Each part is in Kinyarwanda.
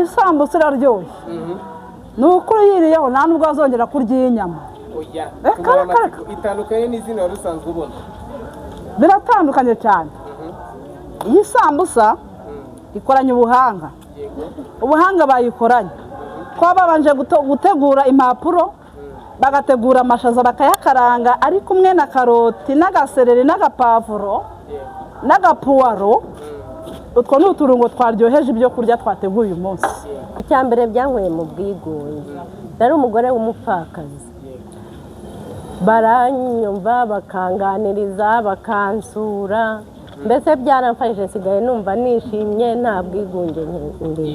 iyi sambusa iraryoshye ni ukuri yiriyeho nta nubwo azongera kurya inyama. Itandukanye n'izina wari usanzwe ubona? Biratandukanye cyane. Iyi sambusa ikoranye ubuhanga. Ubuhanga bayikoranye ko babanje gutegura impapuro, bagategura amashaza bakayakaranga ari kumwe na karoti n'agasereri n'agapavuro n'agapuwaro. Utwo ni uturungo twaryoheje ibyo kurya twateguye uyu munsi. Icyambere byankuye mu bwigunge, nari umugore w'umupfakazi, baranyumva bakanganiriza bakansura, mbese byaramfashije nsigaye numva nishimye nta bwigunge ndi.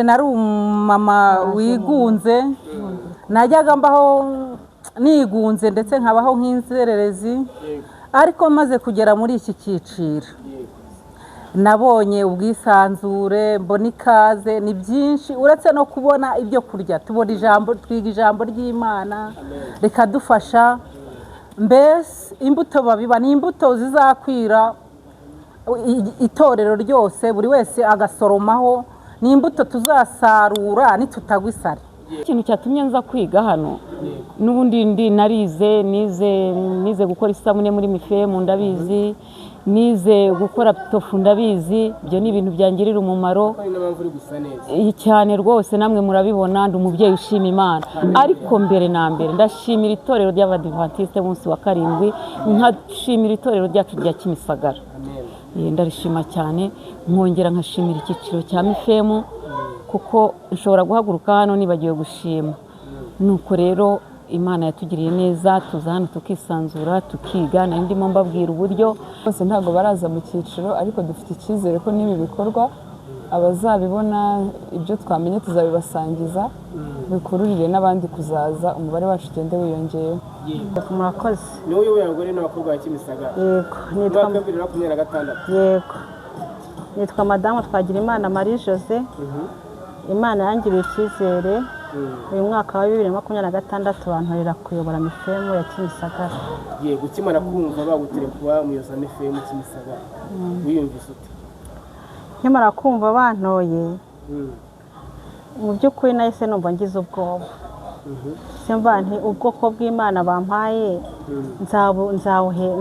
Nari umumama wigunze, najyaga mbaho nigunze ndetse nkabaho nk'inzererezi, ariko maze kugera muri iki cyiciro nabonye ubwisanzure, mbona ikaze, ni byinshi uretse no kubona ibyo kurya, tubona ijambo, twiga ijambo ry'Imana rikadufasha. Mbese imbuto babiba ni imbuto zizakwira itorero ryose, buri wese agasoromaho, ni imbuto tuzasarura nitutagwa isari. Ikintu cyatumye nza kwiga hano n'ubundi nize gukora isabune muri Mifemu ndabizi, nize gukora tofu ndabizi, ibyo ni ibintu byangirira umumaro cyane rwose, namwe murabibona. Ndi umubyeyi ushima Imana, ariko mbere na mbere ndashimira itorero ry'Abadiventiste munsi wa karindwi, nkashimira itorero ryacu rya Kimisagara. Ndarishima cyane, nkongera nkashimira icyiciro cya Mifemu kuko nshobora guhaguruka hano nibagiwe gushima. Nuko rero Imana yatugiriye neza, tuza hano tukisanzura tukiga. Nari ndimo mbabwira uburyo bose ntago baraza mu cyiciro, ariko dufite icyizere ko n'ibi bikorwa abazabibona ibyo twamenye tuzabibasangiza, bikururire n'abandi kuzaza, umubare wacu ugende wiyongera. Murakoze. Ni wowe uyobora n'abakobwa ba Kimisagara? Yego. Nitwa 2026. Yego. Nitwa Madamu Twagirimana Marie Jose. Imana yangiriye icyizere uyu mwaka wa 2026 bantorera kuyobora Mifemu ya Kimisagara. Yego, ukimara kumva baguterekuwa umuyobozi Mifemu Kimisagara, wiyumvise ute? Nkimara kumva bantoye, mu by'ukuri nahise numva ngize ubwoba. Simba nti ubwoko bw'Imana bampaye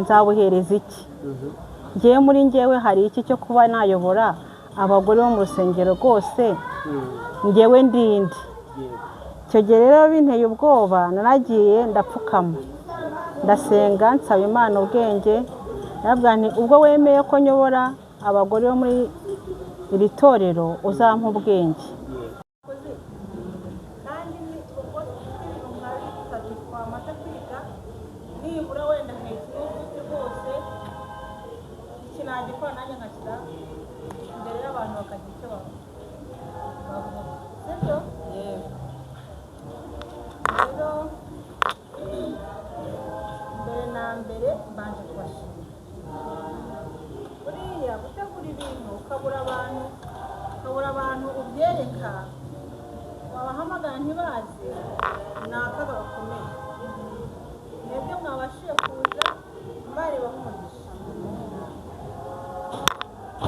nzabuhereza iki? Ngewe muri ngewe hari iki cyo kuba nayobora abagore bo mu rusengero rwose, ngewe ndindi. Icyo gihe rero binteye ubwoba, naragiye ndapfukama ndasenga nsaba Imana ubwenge, nabwo nti ubwo wemeye ko nyobora abagore bo muri iri torero uzampa ubwenge. Kabura abantu ubyereka wabahamagara ntibaze, ni akaga gakomeye. Mwebwe mwabashije kuza mbareba nk'umugisha,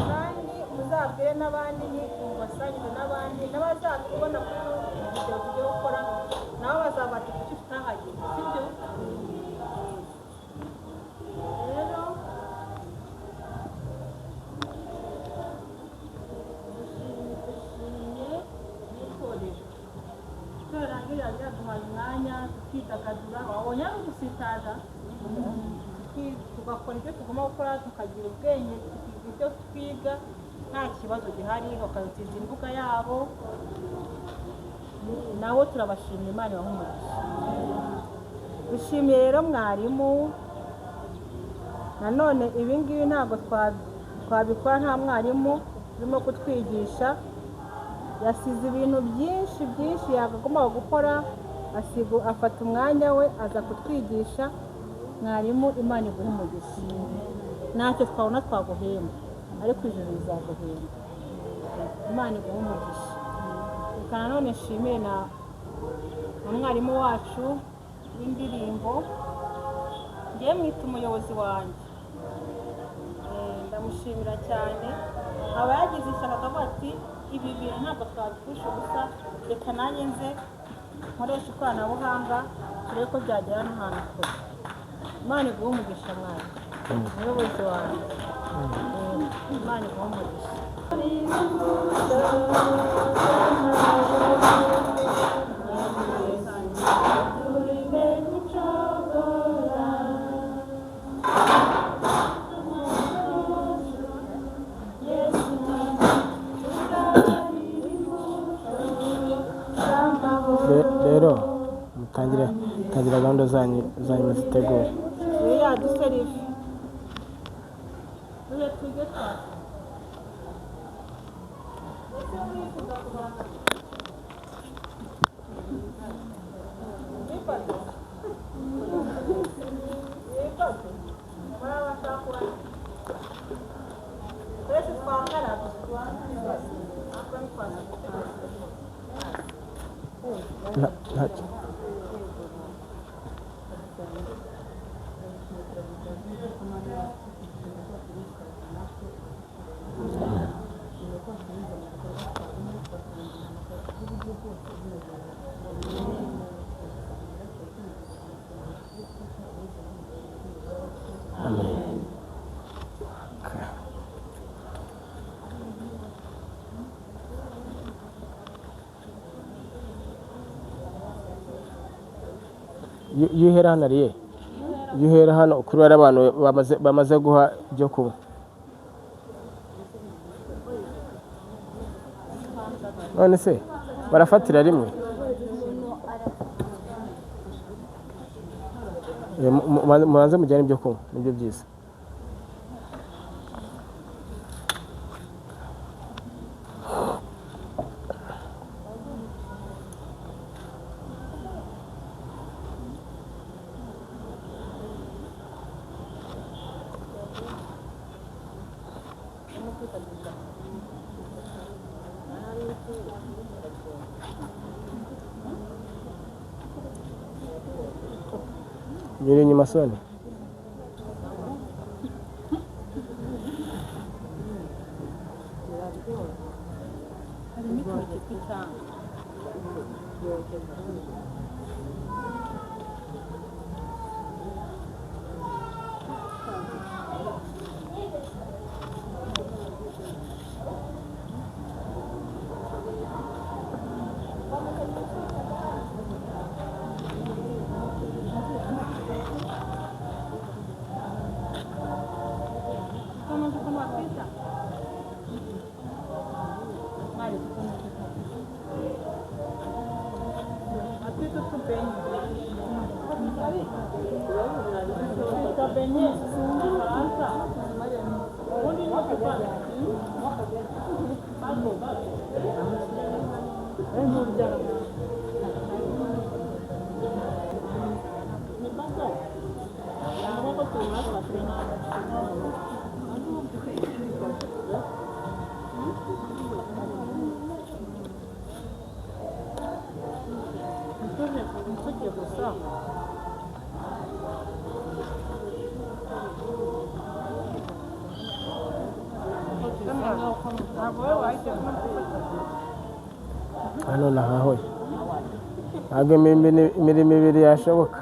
kandi muzabwire n'abandi, ni mubasangize n'abandi, n'abazatubona kuri video tugiye gukora nabo bazabati kuki tutahageze, sibyo? Rero duhaye umwanya tukidagadura, wabonye ari ugusitaza, tugakora ibyo tugomba gukora, tukagira ubwenge, tukiga ibyo twiga, nta kibazo gihari, bakadutiza imbuga yabo. Nabo turabashimira, Imana ibahumugisha. Dushimiye rero mwarimu, nanone ibingibi ntabwo twabikora nta mwarimu urimo kutwigisha. Yasize ibintu byinshi yagombaga gukora, afata umwanya we aza kutwigisha. Mwarimu, Imana iguhe umugisha. Ntacyo twabona twaguhemba, ariko ijuru rizaguhemba. imana iguhe umugisha. Reka nanone nshimire na mwarimu wacu w'indirimbo, ngiye mwita umuyobozi wanjye. Ndamushimira cyane, aba yagize ishyaka akavuga ati ibi bintu ntabwo twabipfusha ubusa, reka nanjye nze nkoresha ikoranabuhanga turebe ko byagera n'ahantu kure. Imana iguhe umugisha mwana umuyobozi wanjye. Imana iguhe umugisha. rero mutangira gahunda zanyu muzitegure. Duserive tujye twaka iyo uhera hano ariye, iyo uhera hano kuri bariya abantu bamaze guha ibyo kunywa. None se barafatira rimwe? Mubanze mujyane ibyo kunywa, nibyo byiza. Nyiri inyuma soni. Hano nahahoye, ntabwo imirimo ibiri yashoboka.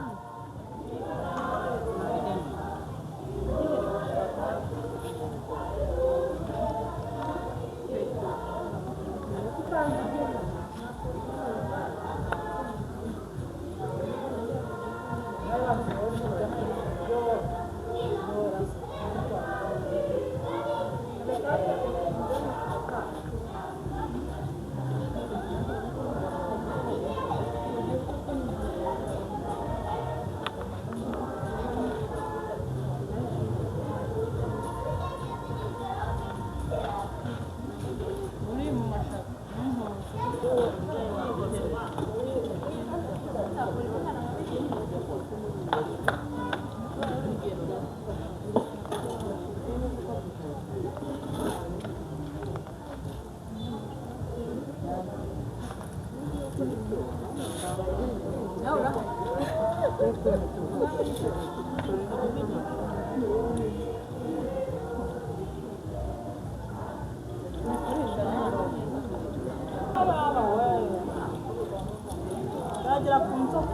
Yagera ku nzoka.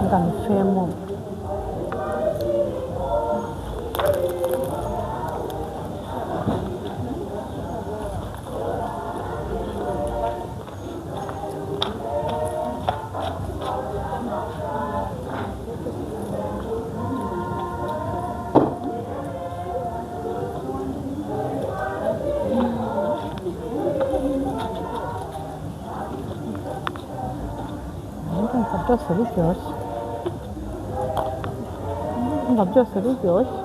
Ngamufemo. byose biryoshye umva byose biryoshye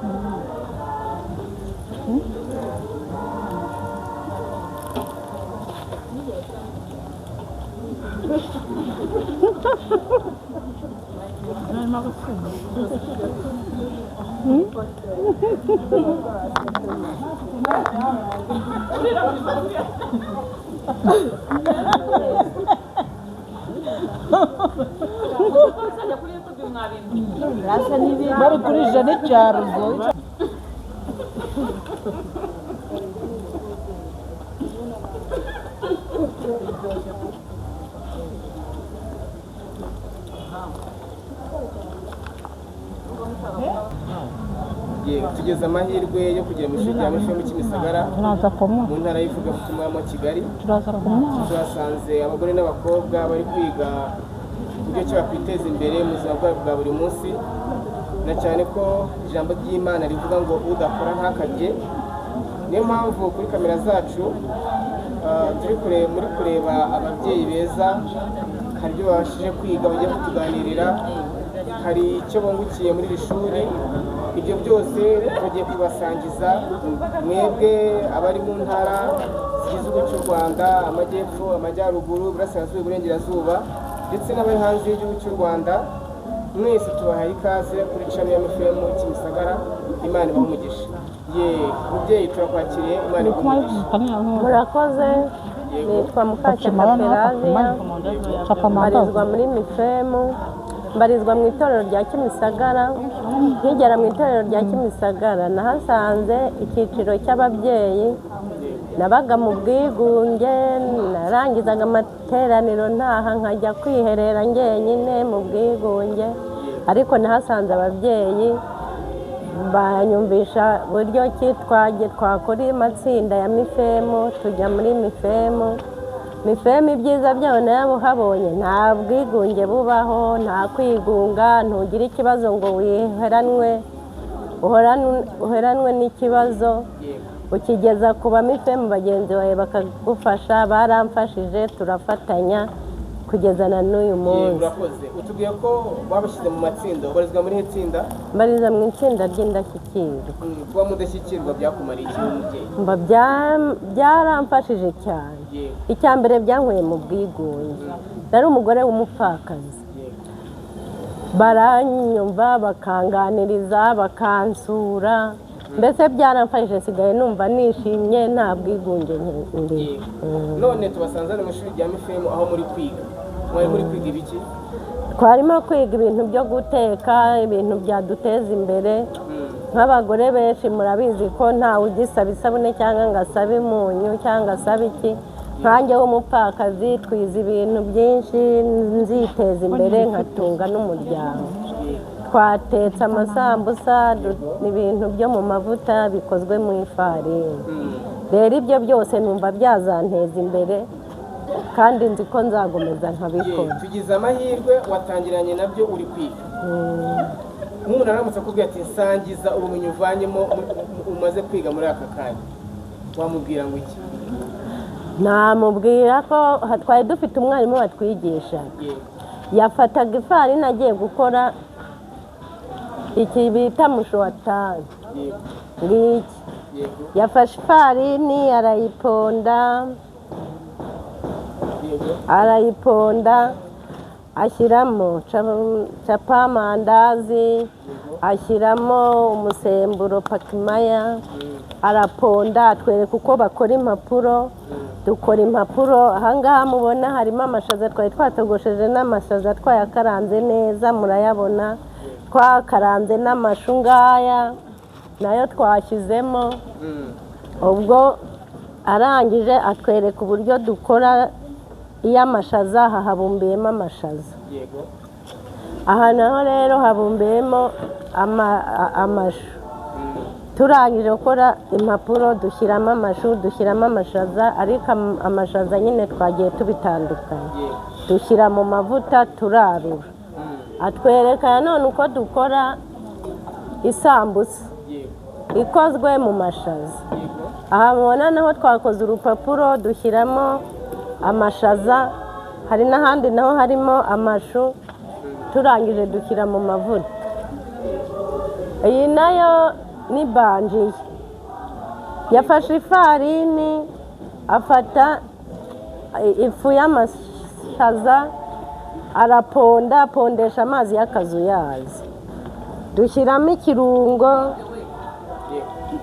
bari kuri jane cyaruzo tugeze amahirwe yo kugera mu ishuri rya Mifemo Kimisagara mu ntara y'ivugabutumwa mu Kigali. Turasanze abagore n'abakobwa bari kwiga uburyo ki bakwiteza imbere mu buzima bwabo bwa buri munsi, na cyane ko ijambo ry'Imana rivuga ngo udakora ntakarye. Niyo mpamvu kuri kamera zacu muri kureba ababyeyi beza, hari ibyo babashije kwiga bagiye kutuganirira, hari icyo bungukiye muri iri shuri. Ibyo byose bagiye kubasangiza mwebwe abari mu ntara zigize igihugu cy'u Rwanda, amajyepfo, amajyaruguru, iburasirazuba, iburengerazuba, ndetse n'abari hanze y'igihugu cy'u Rwanda. Mwese tubahaye ikaze kuri channel ya Mifemo Kimisagara. Imana ibahe umugisha. Mubyeyi turakwakiriye, Imana ibahe umugisha. Murakoze. Nitwa Mukashyaka Pelagia, mbarizwa muri Mifemo, mbarizwa mu itorero rya Kimisagara. Nkigera mu itorero rya Kimisagara nahasanze icyiciro cy'ababyeyi, nabaga mu bwigunge, narangizaga amateraniro ntaha nkajya kwiherera njyenyine mu bwigunge, ariko nahasanze ababyeyi banyumvisha buryo ki twakora amatsinda ya Mifemo, tujya muri Mifemo. Mifemo ibyiza byayo nayo habonye nta bwigunge bubaho, nta kwigunga, ntugire ikibazo ngo uheranwe n'ikibazo, ukigeza ku ba Mifemo bagenzi bawe bakagufasha. Baramfashije, turafatanya kugeza na n'uyu munsi. Urakoze. Utubwiye ko babashyize mu matsinda, ubarizwa muri itsinda? Mbariza mu itsinda ry'indashyikirwa. Kuba mudashyikirwa byakumariye iki mubyeyi? Byaramfashije cyane. Icya mbere byankuye mu bwigunge, nari umugore w'umupfakazi. Baranyumva, bakanganiriza, bakansura, mbese byaramfashije, sigaye numva nishimye, nta bwigunge ndi. None tubasanzane mu ishuri rya Mifemo aho muri kwiga. Mwari muri kwiga ibiki? Twarimo kwiga ibintu byo guteka, ibintu byaduteza imbere. Nk'abagore benshi murabizi ko ntawe ugisaba isabune cyangwa ngo asabe umunyu cyangwa asabe iki. Nkanjye w'umupfakazi twize ibintu byinshi, nziteza imbere nkatunga n'umuryango. Twatetse amasambusa, ibintu byo mu mavuta bikozwe mu ifarini. Rero ibyo byose numva byazanteza imbere, kandi nzi ko nzakomeza nkabikora. Tugize amahirwe watangiranye nabyo uri kwiga. Umuntu aramutse akubwira ati nsangiza ubumenyi uvanyemo umaze kwiga muri aka kanya, wamubwira ngo iki? Namubwira ko twari dufite umwarimu watwigisha, yafataga ifarini agiye gukora iki bita mushwatani. Ngiki yafashe ifarini arayiponda ashyiramo capa, amandazi, ashyiramo umusemburo pakimaya, araponda, atwereka uko bakora impapuro. Dukora impapuro, ahangaha mubona harimo amashaza twari twatogosheje n'amashaza twayakaranze neza, murayabona. Twakaranze n'amashu ngaya nayo twashyizemo. Ubwo arangije atwereka uburyo dukora iyo amashaza, habumbiyemo amashaza. Aha naho rero habumbiyemo amashu. Turangije gukora impapuro dushyiramo amashu, dushyiramo amashaza, ariko amashaza nyine twagiye tubitandukanya. Dushyira mu mavuta turarura. Atwereka nanone uko dukora isambusa ikozwe mu mashaza. Aha mubona naho twakoze urupapuro dushyiramo amashaza, hari n'ahandi naho harimo amashu, turangije dushyira mu mavuta. Iyi nayo ni banjiye. Yafashe ifarini, afata ifu y'amashaza, araponda, apondesha amazi y'akazuyazi. Dushyiramo ikirungo,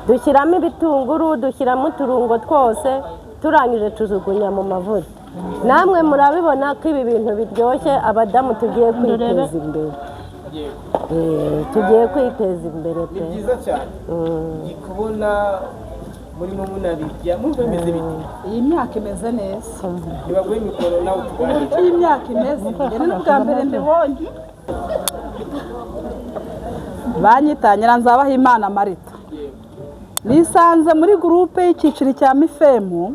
dushyiramo ibitunguru, dushyiramo uturungo twose, turangije tujugunya mu mavuta. Namwe murabibona ko ibi bintu biryoshye, abadamu tugiye kwiteza imbere. Tugiye kwiteza imbere pe. Ni byiza cyane. Kubona murimo munabirya mwumva bimeze bite? Iyi myaka imeze neza. Nibaguhe mikoro nawe tuganire. Iyi myaka imeze mbere n'ubwa mbere mbibonye. Banyitangira Nzabahimana Marita. Nisanze muri groupe y'icyiciro cya Mifemu.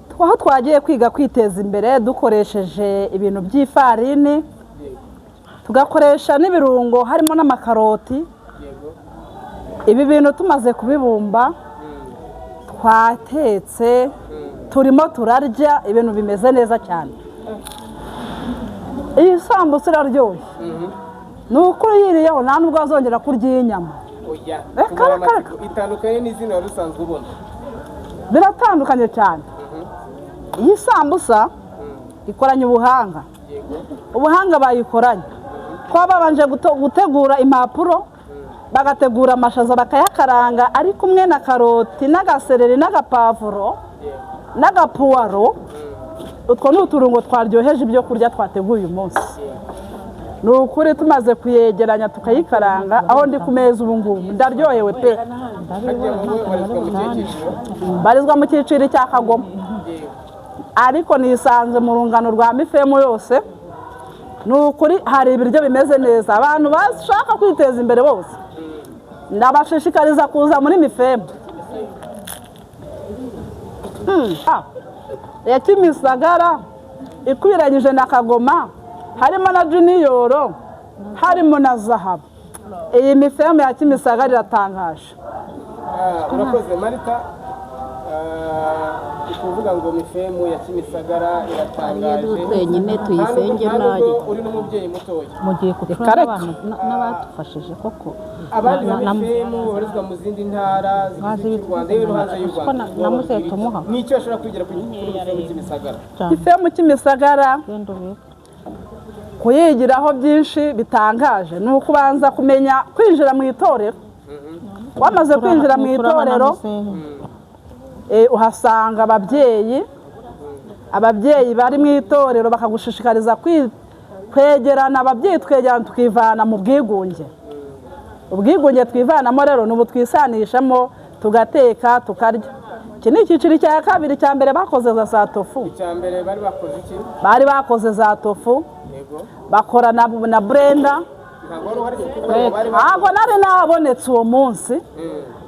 Twaho twagiye kwiga kwiteza imbere dukoresheje ibintu by'ifarini. Tugakoresha n'ibirungo harimo n'amakaroti. Ibi bintu tumaze kubibumba twatetse, turimo turarya, ibintu bimeze neza cyane. Iyi sambusa iraryoshye. Ni ukuri yiriyeho nta nubwo azongera kurya inyama. Itandukanye n'izina wari usanzwe ubona? Biratandukanye cyane. Iyi sambusa ikoranye ubuhanga. Ubuhanga bayikoranye. Kwa babanje gutegura impapuro, bagategura amashaza bakayakaranga ari kumwe na karoti n'agasereri n'agapavuro n'agapuwaro. Utwo ni uturungo twaryoheje ibyo kurya twateguye uyu munsi. Ni ukuri tumaze kuyegeranya tukayikaranga, aho ndi ku meza ubu ngubu ndaryohewe pe. Barizwa mu cyiciro cya Kagoma, ariko nisanze mu rungano rwa Mifemu yose. Ni ukuri hari ibiryo bimeze neza. Abantu bashaka kwiteza imbere bose ndabashishikariza kuza muri Mifemu. Ya Kimisagara ikwiranyije na Kagoma, harimo na Junior, harimo na Zahabu. Iyi Mifemu ya Kimisagara iratangaje. Urakoze Marita. Kuvuga ngo Mifemu ya Kimisagara iratangaje. Twenyine tuyisenge naje. Uri n'umubyeyi mutoya. Mugiye kutura abantu n'abatufashije koko. Abandi Mifemu barizwa mu zindi ntara z'u Rwanda yewe no hanze y'u Rwanda. Namuse tumuha. N'icyo ashobora kwigira ku Mifemu Kimisagara. Mifemu Kimisagara kuyigiraho byinshi bitangaje. Ni ukubanza kumenya kwinjira mu itorero. Wamaze kwinjira mu itorero, uhasanga ababyeyi bari mu itorero bakagushishikariza kwegerana. Ababyeyi twegerana tukivana mu bwigunge. Ubwigunge twivanamo rero n'ubu twisanishamo, tugateka tukarya. Iki ni icyiciro cya kabiri. Cya mbere bakoze za tofu. Icya mbere bari bakoze iki? Bari bakoze za tofu, bakora na blender. Ntabwo nari nabonetse uwo munsi,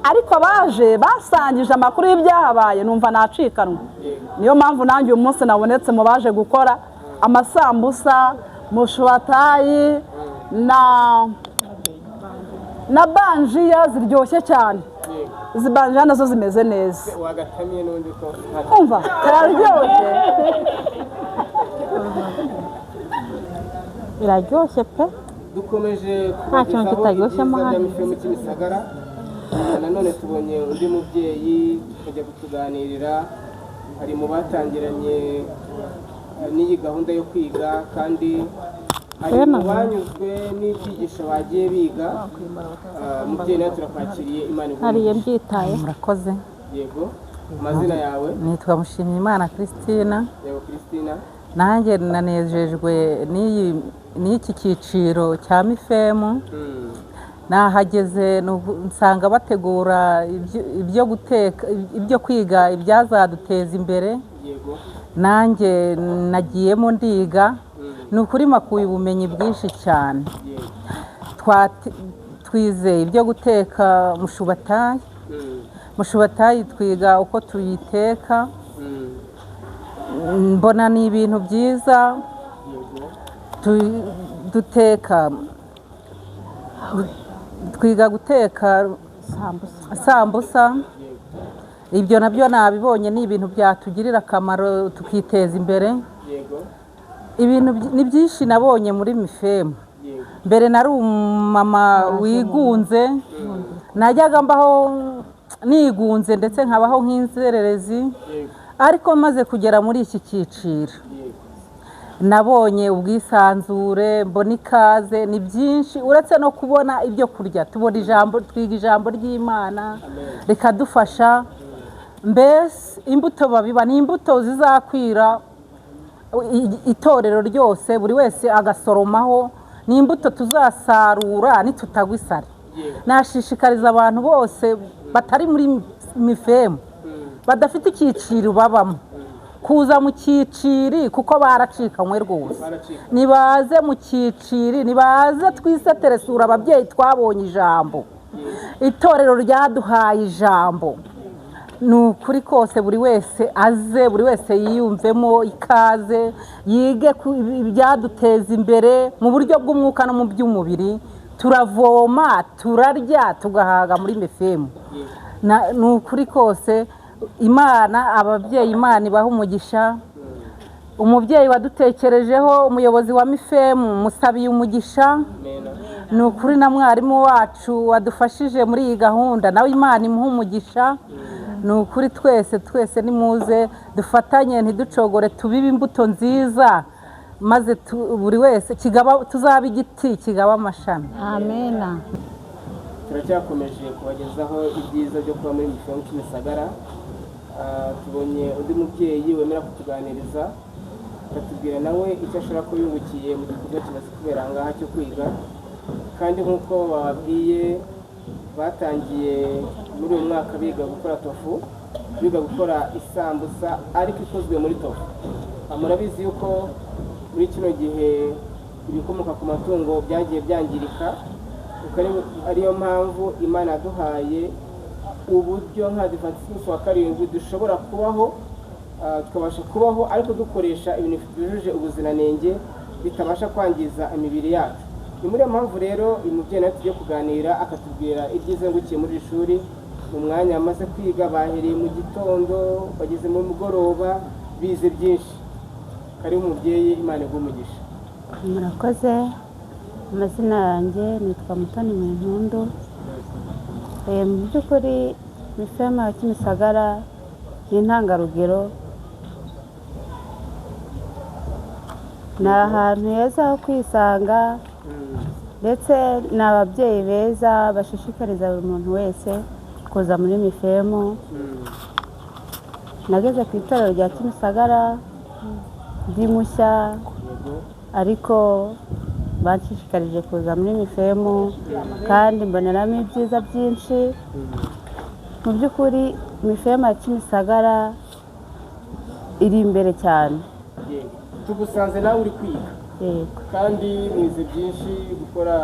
ariko baje basangije amakuru y'ibyahabaye numva nacikanwa. Niyo mpamvu nanjye uyu munsi nabonetse mu baje gukora amasambusa, mushwatayi na banjiya ziryoshye cyane. Izi banjiya nazo zimeze neza. Wagatamye n'undi ko umva kararyoshye. Biraryoshye pe. Dukomeje nta kintu kitaryoshemo hano. Mifemu Kimisagara. Nanone tubonye undi mubyeyi kujya kutuganirira, ari mu batangiranye n'iyi gahunda yo kwiga, kandi hari mu banyuzwe n'ibyigisho bagiye biga umubyeyi nawe turakwakiriye Imana hariye iguhe mbyitaye. murakoze. yego amazina yawe Nitwa Mushimiyimana Christina. yego Christina Nanjye nanejejwe n'iki cyiciro cya mifemu. Nahageze nsanga bategura ibyo guteka, ibyo kwiga ibyazaduteza imbere. yego Nanjye nagiyemo ndiga. Ni ukuri makuye ubumenyi bwinshi cyane. yego Twize ibyo guteka mushubatayi. Mushubatayi twiga uko tuyiteka. Mbona ni ibintu byiza. Duteka, twiga guteka sambusa. Ibyo nabyo nabibonye ni ibintu byatugirira akamaro tukiteza imbere. yego Ibintu ni byinshi nabonye muri mifemu. yego Mbere nari umumama wigunze, najyaga mbaho nigunze ndetse nkabaho nk'inzererezi, yego ariko maze kugera muri iki cyiciro yego nabonye ubwisanzure, mbona ikaze, ni byinshi uretse no kubona ibyo kurya. Tubona ijambo, twiga ijambo ry'Imana rikadufasha. Mbese imbuto babiba ni imbuto zizakwira itorero ryose, buri wese agasoromaho. Ni imbuto tuzasarura nitutagwa isari. Nashishikariza abantu bose batari muri mifemu, badafite icyiciro babamo, kuza mu cyiciri kuko baracikanywe rwose. Nibaze mu cyiciri, nibaze twiseteresura ababyeyi twabonye ijambo. Itorero ryaduhaye ijambo. Ni ukuri kose buri wese aze, buri wese yiyumvemo ikaze, yige ibyaduteza imbere mu buryo bw'umwuka no mu by'umubiri. Turavoma, turarya, tugahaga muri mifemu. Ni ukuri kose Imana, ababyeyi Imana ibaha umugisha. Umubyeyi wadutekerejeho, umuyobozi wa mifemu, musabiye umugisha. Ni ukuri na mwarimu wacu wadufashije muri iyi gahunda, nawe Imana imuha umugisha. Ni ukuri twese nimuze dufatanye, ntiducogore, tubibe imbuto nziza, maze buri wese tuzaba igiti kigaba amashami. Amena. turacyakomeje kubagezaho ibyiza byo kuba muri mifemu Kimisagara. Tubonye undi mubyeyi wemera kutuganiriza, akatubwira nawe icyo ashobora ko yungukiye mu gikorwa kimaze kubera aha ngaha cyo kwiga. Kandi nk'uko bababwiye, batangiye muri uyu mwaka biga gukora tofu, biga gukora isambusa ariko ikozwe muri tofu. Murabizi yuko muri kino gihe ibikomoka ku matungo byagiye byangirika, ariyo mpamvu Imana yaduhaye uburyo nka Adventiste wa karindwi dushobora kubaho, tukabasha kubaho ariko dukoresha ibintu byujuje ubuziranenge bitabasha kwangiza imibiri yacu. Ni muri iyo mpamvu rero uyu mubyeyi nawe tugiye kuganira, akatubwira ibyiza yungukiye muri iri shuri mu mwanya bamaze kwiga. Bahereye mu gitondo bageze mu mugoroba, bize byinshi. Karibu umubyeyi, Imana iguhe umugisha. Murakoze. Amazina yanjye nitwa Mutoni Mpundu. Mu by'ukuri mifemu ya Kimisagara ni intangarugero. Ni ahantu heza ho kwisanga, ndetse ni ababyeyi beza bashishikariza buri muntu wese kuza muri mifemu. Nageze ku itorero rya Kimisagara ndi mushya, ariko banshishikarije kuza muri mifemu kandi mboneramo ibyiza byinshi. Mu by'ukuri mifemu ya Kimisagara iri imbere cyane. Tugusanze nawe uri kwiga. Yego. Kandi nize byinshi, gukora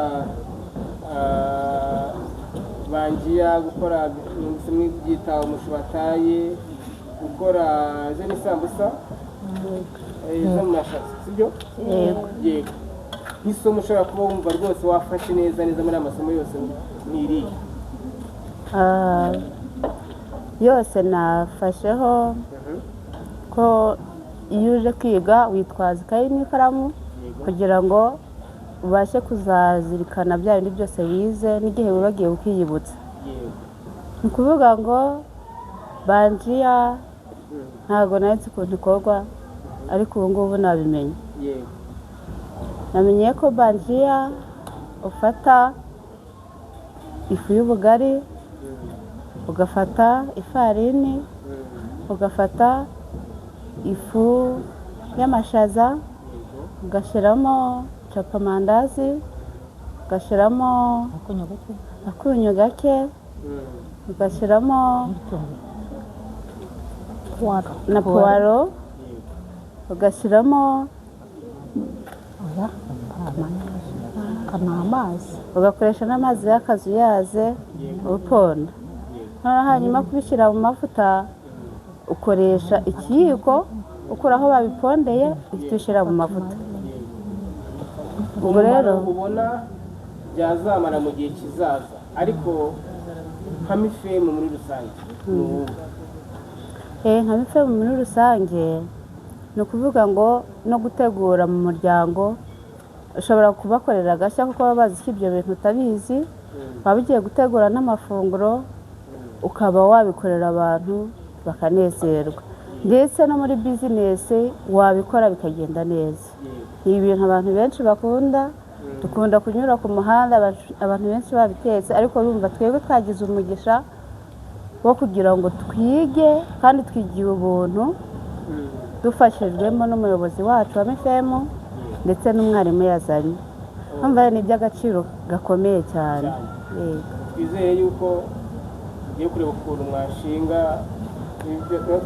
bangiya, gukora byita umushubatayi, gukora zene sambusa, zo munashatsi, sibyo? Yego. Yego. Nk'isomo ushobora kuba wumva rwose wafashe neza muri amasomo yose ni irihe? Yose nafasheho ko iyo uje kwiga witwaza ikayi n'ikaramu kugira ngo ubashe kuzazirikana bya bindi byose wize n'igihe wibagiwe ukiyibutsa. Ni ukuvuga ngo banjiya ntabwo nari nzi ukuntu ikorwa, ariko ubu ngubu nabimenye. namenye ko banjiya ufata ifu y'ubugari, ugafata ifarini, ugafata ifu y'amashaza, ugashyiramo capamandazi, ugashyiramo akunyu gake, ugashyiramo na puwaro, ugashyiramo ugakoresha n'amazi y'akazuyaze uponda. Noneho hanyuma kubishyira mu mavuta ukoresha ikiyiko ukura aho babipondeye uhita ushyira mu mavuta. Ubwo rero ubona byazamara mu gihe kizaza, ariko nka mifemu muri rusange nka mifemu muri rusange ni ukuvuga ngo no gutegura mu muryango ushobora kubakorera agashya kuko baba bazi ko ibyo bintu utabizi, waba ugiye gutegura n'amafunguro ukaba wabikorera abantu bakanezerwa, ndetse no muri bizinesi wabikora bikagenda neza. Ni ibintu abantu benshi bakunda, dukunda kunyura ku muhanda abantu benshi babitetse, ariko bumva twebwe twagize umugisha wo kugira ngo twige kandi twigiye ubuntu dufashijwemo n'umuyobozi wacu wa mifemu ndetse n'umwarimu yazanye. Numva ni iby'agaciro gakomeye cyane. Twizeye yuko ugiye kureba ukuntu mwashinga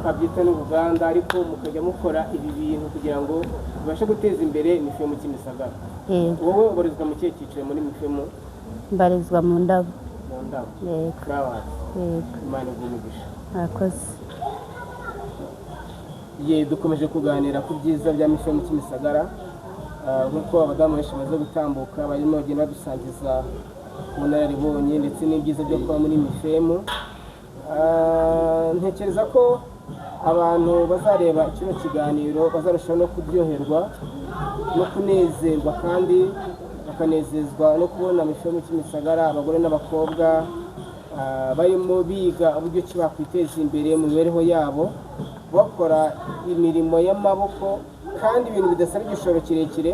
twabyita n'uruganda, ariko mukajya mukora ibi bintu kugira ngo bibashe guteza imbere mifemu Kimisagara. Wowe ubarizwa mu kihe cyiciro muri mifemu? Mbarizwa mu ndabo. Mu ndabo. Imana igumigisha. Murakoze. Dukomeje kuganira ku byiza bya mifemu Kimisagara, nk'uko abadamu benshi bamaze gutambuka barimo bagenda badusangiza ubunararibonye ndetse n'ibyiza byo kuba muri mifemu. Ntekereza ko abantu bazareba kino kiganiro bazarushaho no kuryoherwa no kunezerwa, kandi bakanezezwa no kubona mifemu Kimisagara abagore n'abakobwa barimo biga uburyo ki bakwiteza imbere mu mibereho yabo, bakora imirimo y'amaboko kandi ibintu bidasaba igishoro kirekire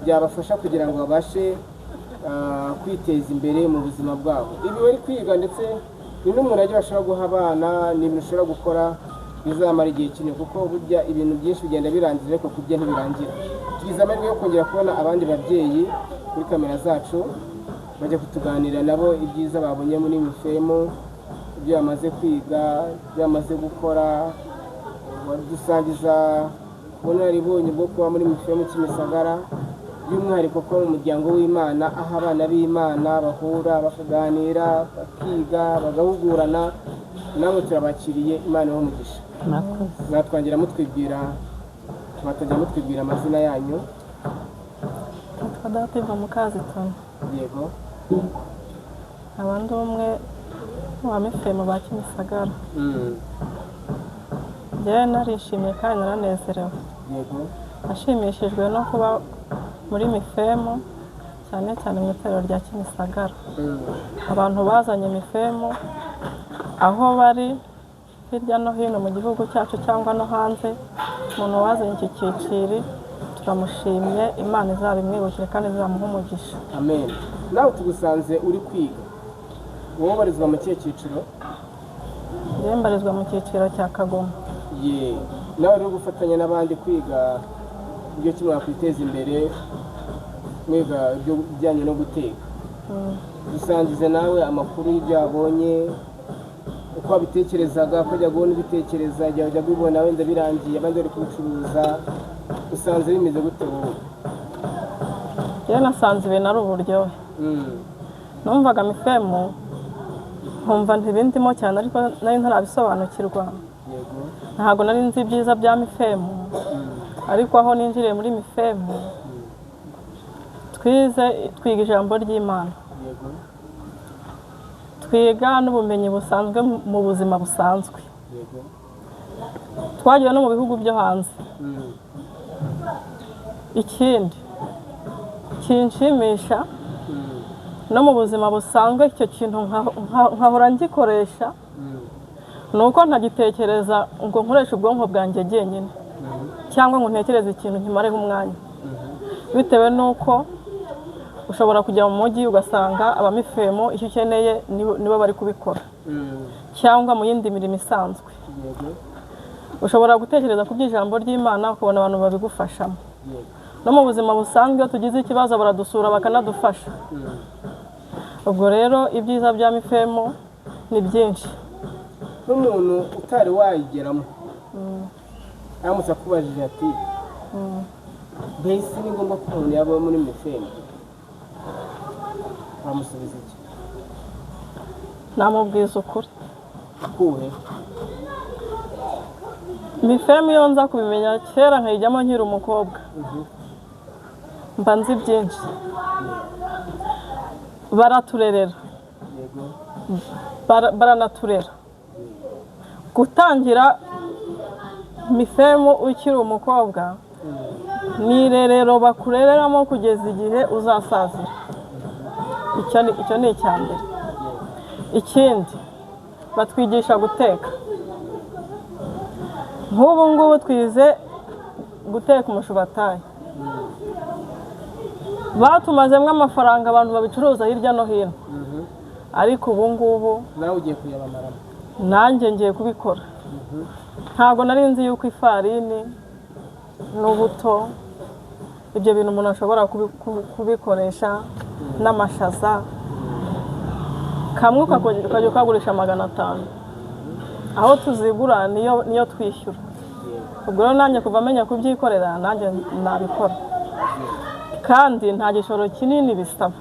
byabafasha kugira ngo babashe kwiteza imbere mu buzima bwabo. Ibi bari kwiga ndetse ni n'umurage bashobora guha abana, ni ibintu ushobora gukora bizamara igihe kinini, kuko burya ibintu byinshi bigenda birangira ariko kurya ntibirangira. Tugize amahirwe yo kongera kubona abandi babyeyi kuri kamera zacu bajya kutuganira nabo ibyiza babonye muri mifemu, ibyo bamaze kwiga, ibyo bamaze gukora, badusangiza ubunararibonye bwo kuba muri mifemu Kimisagara, by'umwihariko ko mu muryango w'Imana aho abana b'Imana bahura bakaganira, bakiga, bagahugurana. Namwe turabakiriye, Imana ibahe umugisha. Mwatwangira mutwibwira amazina yanyu? Dativa Mukazitoni. Yego. Abandi umwe wa mifemu ba Kimisagara. Njyewe narishimye kandi naranezerewe. Yego. Nashimishijwe no kuba muri mifemu, cyane cyane mu itorero rya Kimisagara. Abantu bazanye mifemu aho bari hirya no hino mu gihugu cyacu cyangwa no hanze, umuntu wazanye iki cyiciro turamushimye, Imana izabimwibukire kandi izamuha umugisha. Amen. Nawe tugusanze uri kwiga, wowe ubarizwa mu kihe cyiciro? Njyewe mbarizwa mu cyiciro cya Kagoma. Nawe uri gufatanya n'abandi kwiga uburyo ki mwakwiteza imbere, mwiga ibyo bijyanye no guteka. Dusangize nawe amakuru y'ibyo wabonye, uko wabitekerezaga, ko ajya kubona ibitekereza, ajya kubibona wenda birangiye abandi bari kubicuruza, usanze bimeze gute wowe? Njyewe nasanze ibintu ari uburyohe. Numvaga mifemu nkumva ntibindimo cyane, ariko nari ntarabisobanukirwa. Ntabwo nari nzi ibyiza bya mifemu, ariko aho ninjiriye muri mifemu twiga ijambo ry'Imana, twiga n'ubumenyi busanzwe mu buzima busanzwe. Twagiye no mu bihugu byo hanze. Ikindi kinshimisha no mu buzima busanzwe, icyo kintu nkahora ngikoresha, ni uko ntagitekereza ngo nkoreshe ubwonko bwanjye jyenyine cyangwa ngo ntekereze ikintu nkimareho umwanya. bitewe n'uko ushobora kujya mu mujyi ugasanga abamifemo icyo ukeneye nibo bari kubikora cyangwa mu yindi mirimo isanzwe. Ushobora gutekereza ku by'ijambo ry'Imana ukabona abantu babigufashamo. No mu buzima busanzwe iyo tugize ikibazo baradusura bakanadufasha. Ubwo rero ibyiza bya mifemo ni byinshi. N'umuntu utari wayigeramo aramutse akubajije ati mbese ni ngombwa ko umuntu yaba muri mifemo, wamusubiza iki? Namubwiza ukuri. Kuhe mifemo iyo nza kubimenya kera nkayijyamo nkiri umukobwa mba nzi byinshi. Baraturerera, baranaturera. Gutangira mifemo ukiri umukobwa ni irerero bakurereramo kugeza igihe uzasazira. Icyo ni icya mbere. Ikindi batwigisha guteka. Nk'ubu ngubu twize guteka umushubatayi. Batumazemo amafaranga abantu babicuruza hirya no hino. Ariko ubu ngubu nawe ugiye kuyabamaramo. Nanjye ngiye kubikora. Ntabwo nari nzi yuko ifarini n'ubuto ibyo bintu umuntu ashobora kubikoresha n'amashaza. Kamwe ukajya ukagurisha 500. Aho tuzigura niyo twishyura. Ubwo rero nanjye kuva amenya kubyikorera nanjye nabikora. Kandi nta gishoro kinini bisaba.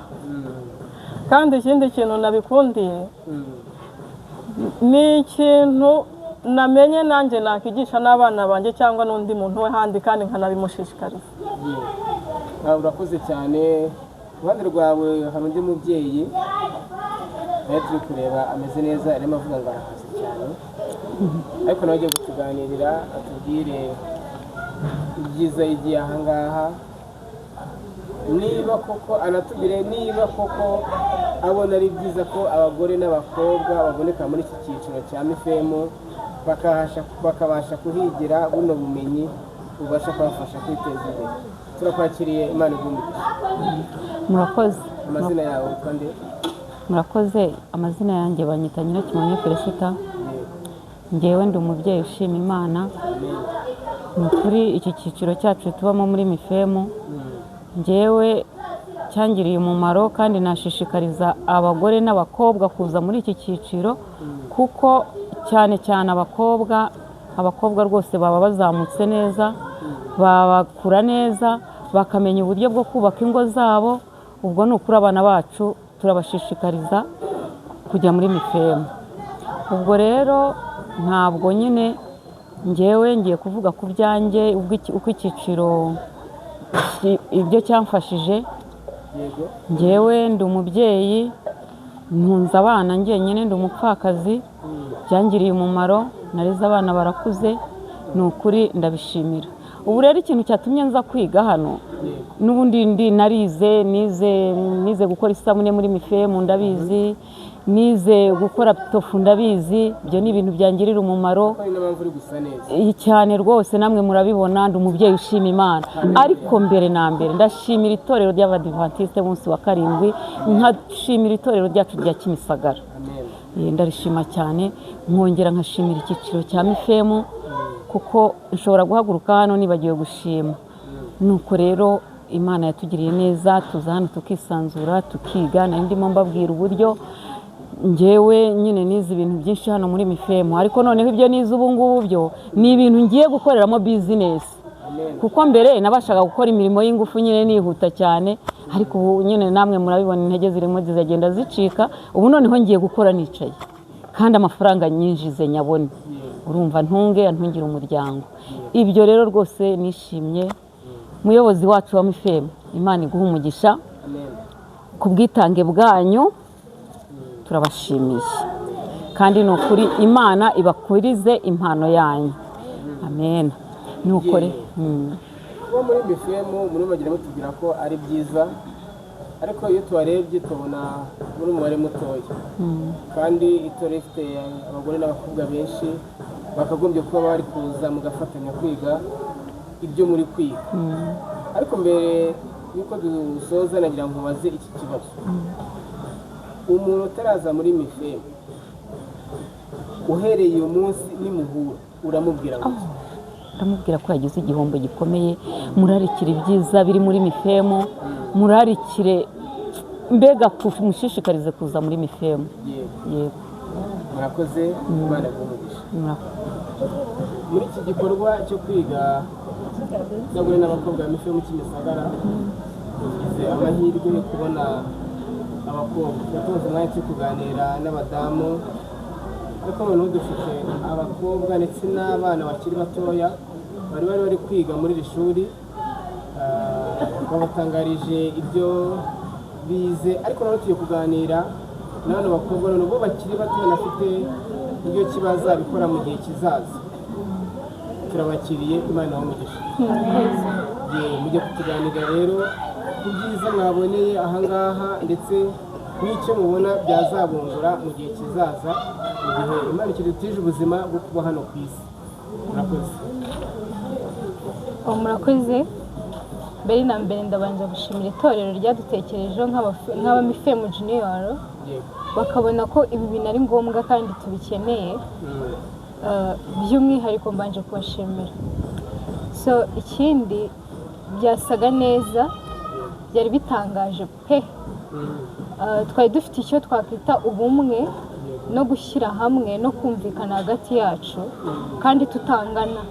Kandi ikindi kintu nabikundiye ni ikintu namenye nanjye nakigisha n'abana banjye cyangwa n'undi muntu we handi kandi nkanabimushishikariza. Urakoze cyane. Uruhande rwawe hari undi mubyeyi nawe turi kureba ameze neza, arimo avuga ngo arahaze cyane, ariko nawe agiye kutuganirira atubwire ibyiza yigiye aha ngaha, niba koko anatubwire niba koko abona ari byiza ko abagore n'abakobwa baboneka muri iki cyiciro cya mifemo bakabasha kuhigira buno bumenyi bubasha kubafasha kwiteza imbere. Turakwakiriye, Imana igumbuke. Murakoze. Amazina yawe kandi? Murakoze. Amazina yanjye banyita Nyirakimonyo Felicita. Njyewe ndi umubyeyi ushima Imana. Ni kuri iki cyiciro cyacu tubamo muri mifemo. Njyewe cyangiriye umumaro kandi nashishikariza abagore n'abakobwa kuza muri iki cyiciro kuko cyane cyane abakobwa rwose baba bazamutse neza, babakura neza, bakamenya uburyo bwo kubaka ingo zabo. Ubwo ni ukuri abana bacu turabashishikariza kujya muri mifemo. Ubwo rero ntabwo nyine njyewe ngiye kuvuga ku byanjye uko icyiciro ibyo cyamfashije. Njyewe ndi umubyeyi, ntunze abana njyenyine, ndi umupfakazi, byangiriye umumaro, narize abana barakuze, ni ukuri ndabishimira. Ubu rero ikintu cyatumye nza kwiga hano, n'ubundi nize gukora isabune muri mifemo ndabizi, nize gukora tofu ndabizi, ibyo ni ibintu byangirira umumaro cyane rwose. Namwe murabibona, ndi umubyeyi ushima Imana. Ariko mbere na mbere ndashimira itorero ry'Abadiventiste b'umunsi wa karindwi, nkashimira itorero ryacu rya Kimisagara. Ndarishima cyane, nkongera nkashimira icyiciro cya mifemo kuko nshobora guhaguruka hano nibagiwe gushima. Nuko rero Imana yatugiriye neza, tuza hano tukisanzura tukiga. Nari ndimo mbabwira uburyo njyewe nyine nize ibintu byinshi hano muri mifemo, ariko noneho ibyo nize ubu ngubu byo ni ibintu ngiye gukoreramo bizinesi. Kuko mbere nabashaga gukora imirimo y'ingufu nyine nihuta cyane, ariko ubu nyine namwe murabibona intege zirimo zizagenda zicika. Ubu noneho ngiye gukora nicaye kandi amafaranga nyinjize nyabone, urumva ntungira umuryango. Ibyo rero rwose nishimye. Muyobozi wacu wa mifemo, Imana iguha umugisha ku bwitange bwanyu, turabashimiye kandi ni ukuri Imana ibakurize impano yanyu. Amen. Ni ukuri kuba muri mifemo muri bagira mutubwira ko ari byiza, ariko iyo tubarebye tubona muri umubare mutoya, kandi itorero rifite abagore n'abakobwa benshi bakagombye kuba bari kuza mugafatanya kwiga ibyo muri kwiga. Ariko mbere yuko dusoza nagira ngo mubaze iki kibazo. Umuntu utaraza muri mifeme uhereye uyu munsi nimuhura uramubwira ngo ndamubwira ko yagize igihombo gikomeye, murarikire ibyiza biri muri mifemo, murarikire mbega mushishikarize kuza muri mifemo. Yego, murakoze, Imana igumugisha. Muri iki gikorwa cyo kwiga n'abagore n'abakobwa ba mifemo Kimisagara, tugize amahirwe yo kubona abakobwa tumaze umwanya cyo kuganira n'abadamu, ariko noneho dufite abakobwa ndetse n'abana bakiri batoya bari kwiga muri iri shuri. Babatangarije ibyo bize, ariko noneho tugiye kuganira n'abana bakobwa noneho bo bakiri bato banafite ibyo bazabikora mu gihe kizaza. Turabakiriye, Imana ibahe. Mujye kutuganira rero ku byiza mwaboneye ahangaha ndetse n'icyo mubona byazabungura mu gihe kizaza, mu gihe Imana ikidutije ubuzima bwo kuba hano ku isi. Murakoze. Murakoze. Mbere na mbere ndabanza gushimira itorero ryadutekerejeho nk'abamifemu junior, bakabona ko ibi bintu ari ngombwa kandi tubikeneye. By'umwihariko mbanje kubashimira. So ikindi byasaga neza, byari bitangaje pe. Twari dufite icyo twakwita ubumwe no gushyira hamwe no kumvikana hagati yacu kandi tutangana.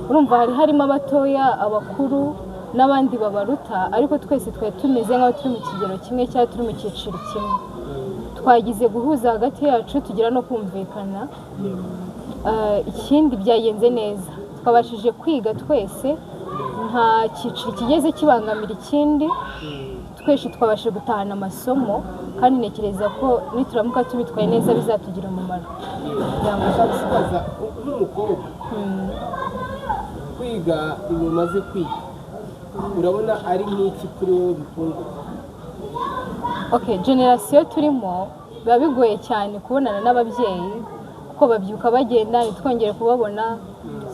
Urumva hari harimo abatoya, abakuru n'abandi babaruta, ariko twese twari tumeze nk'aho turi mu kigero kimwe cyangwa turi mu cyiciro kimwe. Twagize guhuza hagati yacu tugira no kumvikana. Ikindi byagenze neza, twabashije kwiga twese, nta cyiciro kigeze kibangamira ikindi, twese twabashe gutahana amasomo kandi ntekereza ko nituramuka tubitwaye neza bizatugira umumaro. Nk'umukobwa kwiga ibi umaze kwiga, urabona ari nk'iki kuri wowe bikunda? Generasiyo turimo biba bigoye cyane kubonana n'ababyeyi kuko babyuka bagenda ntitwongere kubabona.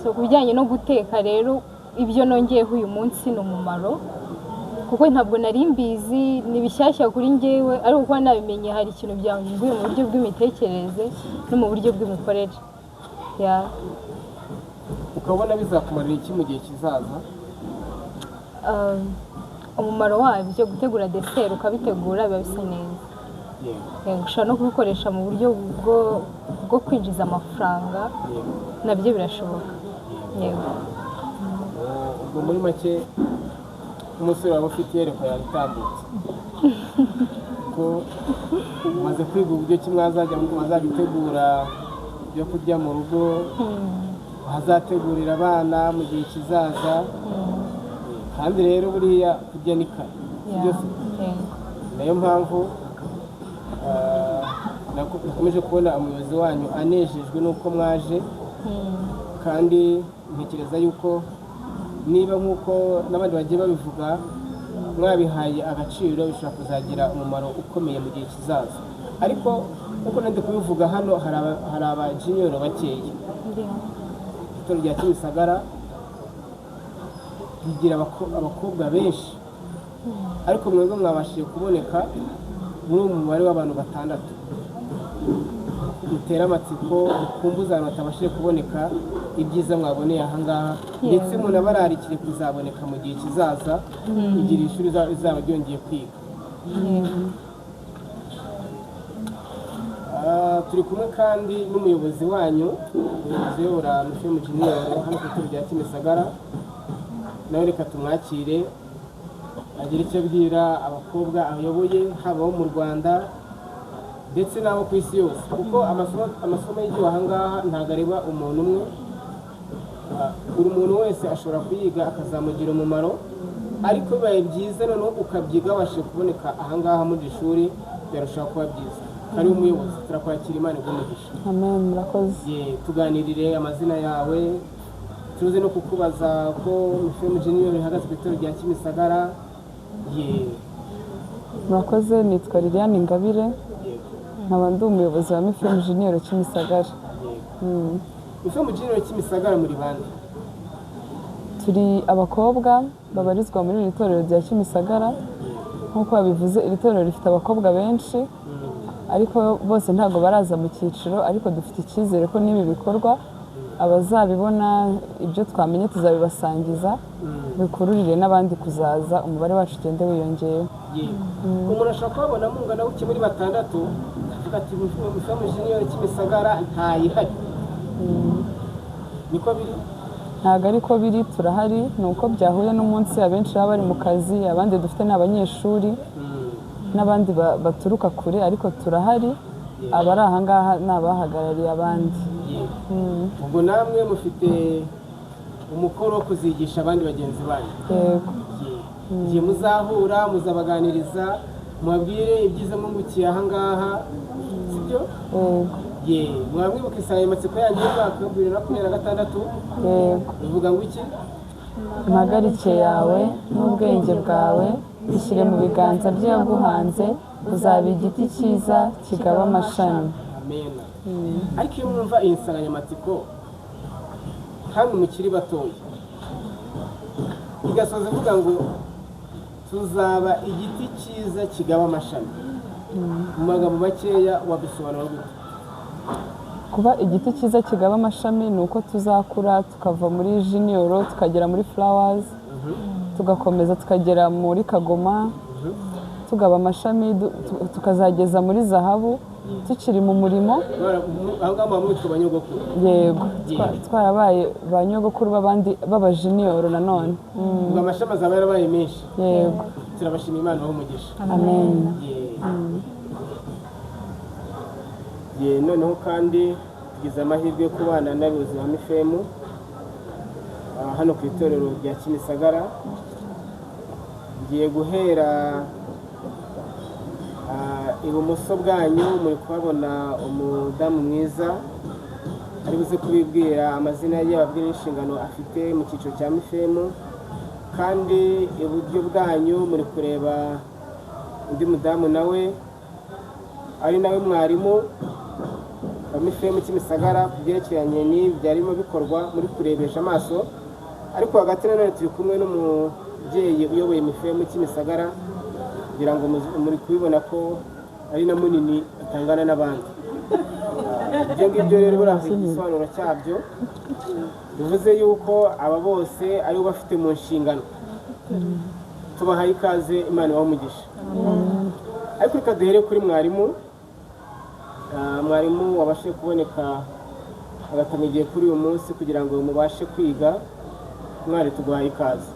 So ku bijyanye no guteka rero, ibyo nongeyeho uyu munsi ni umumaro kuko ntabwo nari mbizi, ni bishyashya kuri njyewe, ariko kuba nabimenye hari ikintu byambuye mu buryo bw'imitekerereze no mu buryo bw'imikorere. Ukabona bizakumarira iki mu gihe kizaza? Umumaro wabyo gutegura deseri ukabitegura biba bisa neza. Ushobora no kubikoresha mu buryo bwo kwinjiza amafaranga, nabyo birashoboka. Yego. Ubwo muri make umusore waba ufite iyerekwa yaritambutse ko umaze kwiga uburyo ki mwazagitegura ibyo kurya mu rugo, hazategurira abana mu gihe kizaza. Kandi rero buriya kurya ni kare, nayo mpamvu nakomeje kubona umuyobozi wanyu anejejwe n'uko mwaje, kandi ntekereza yuko niba nk'uko n'abandi bagiye babivuga mwabihaye agaciro, bishobora kuzagira umumaro ukomeye mu gihe kizaza. Ariko nk'uko nandi kubivuga hano, hari abajiniyoro bakeya. Itorero rya Kimisagara rigira abakobwa benshi, ariko mwebwe mwabashije kuboneka muri uwo mubare w'abantu 6. Mutera amatsiko, mukumbuza abantu batabashije kuboneka ibyiza mwaboneye ahangaha, ndetse munabararikire kuzaboneka mu gihe kizaza igihe ishuri rizaba ryongeye kwiga. Turi kumwe kandi n'umuyobozi wanyu, umuyobozi uyobora mifemo junior hano ku itorero rya Kimisagara. Nawe reka tumwakire agira icyo abwira abakobwa ayoboye, haba abo mu Rwanda ndetse n'abo ku isi yose, kuko amasomo y'igihe ahangaha ntabwo areba umuntu umwe. Buri muntu wese ashobora kuyiga akazamugira umumaro, ariko bibaye byiza noneho ukabyiga wabashije kuboneka ahangaha muri iri shuri, byarushaho kuba byiza. Ari umuyobozi, turakwakira, Imana igumugisha. Amen. Murakoze. Tuganirire amazina yawe, tuze no kukubaza ko mifemo junior ihagaze ku itorero rya Kimisagara. Murakoze. Nitwa Liliane Ingabire, nkaba ndi umuyobozi wa mifemo junior Kimisagara. Mifemo junior Kimisagara muri bande? turi abakobwa babarizwa muri iri torero rya Kimisagara nk'uko babivuze iri torero rifite abakobwa benshi ariko bose ntabwo baraza mu cyiciro ariko dufite icyizere ko n'ibi bikorwa abazabibona ibyo twamenye tuzabibasangiza bikururire n'abandi kuzaza umubare wacu ugende wiyongera. umuntu ashobora kubabona mungana gutya muri batandatu avuga ati mufemu junior Kimisagara ntayihari niko biri? Ntabwo ariko biri, turahari, ni uko byahuye n'umunsi abenshi baba bari mu kazi, abandi dufite ni abanyeshuri n'abandi baturuka kure ariko turahari, abari aha ngaha ni abahagarariye abandi. ubwo namwe mufite umukoro wo kuzigisha abandi bagenzi banyu? Yego. igihe muzahura muzabaganiriza mubabwire ibyiza mwungukiye aha ngaha sibyo? mwamwibuka insanganyamatsiko yanyu y'umwaka wa 2026 bivuga ngo iki? impagarike yawe n'ubwenge bwawe bishyire mu biganza by'uwaguhanze, uzaba igiti cyiza kigaba amashami. Amen. ariko iyo mwumva iyi nsanganyamatsiko hano mukiri batoya igasoza ivuga ngo tuzaba igiti cyiza kigaba amashami, mu magambo makeya wabisobanura gute? Kuba igiti cyiza kigaba amashami ni uko tuzakura tukava muri junior tukagera muri flowers, tugakomeza tukagera muri kagoma, tugaba amashami tukazageza muri zahabu, tukiri mu murimo. aho ngaho mwitwa banyogokuru? Yego, twarabaye ba nyogokuru b'abandi b'aba junior nanone. ubwo amashami azaba yarabaye menshi? Yego. turabashima Imana umugisha. Amen. noneho kandi tugize amahirwe yo kubana n'abayobozi ba mifemu hano ku itorero rya Kimisagara. ngiye guhera ibumoso bwanyu, muri kuhabona umudamu mwiza ari buze kubibwira amazina ye, ababwira n'inshingano afite mu cyiciro cya mifemu, kandi iburyo bwanyu muri kureba undi mudamu nawe ari nawe mwarimu wa mifemu Kimisagara ku byerekeranye n'ibyarimo bikorwa muri kurebesha amaso, ariko hagati nanone turi kumwe n'umubyeyi uyoboye mifemu Kimisagara kugira ngo muri kubibona ko ari na munini atangana n'abandi. ibyo ngibyo rero buraza igisobanuro cyabyo, bivuze yuko aba bose ari bo bafite mu nshingano. tubahaye ikaze, Imana ibahe umugisha. ariko reka duhere kuri mwarimu. mwarimu wabashije kuboneka agatanga igihe kuri uyu munsi kugira ngo mubashe kwiga. mwari tuguhaye ikaze.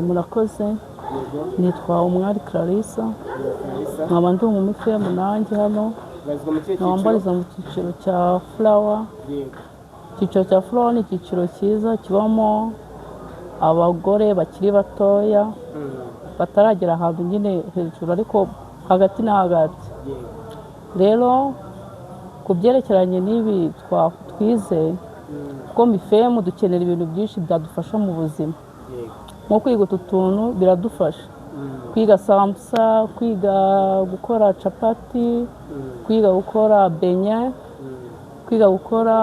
murakoze. nitwa Umwari Clarissa, nkaba ndi mu mifemu nanjye hano, nkaba mbariza mu cyiciro cya flower. icyiciro cya flower ni icyiciro cyiza kibamo abagore bakiri batoya bataragera ahantu nyine hejuru ariko hagati na hagati. rero ku byerekeranye n'ibi twize, kuko mifemu dukenera ibintu byinshi byadufasha mu buzima, nko kwiga utu tuntu biradufasha, kwiga sambusa, kwiga gukora capati, kwiga gukora benye, kwiga gukora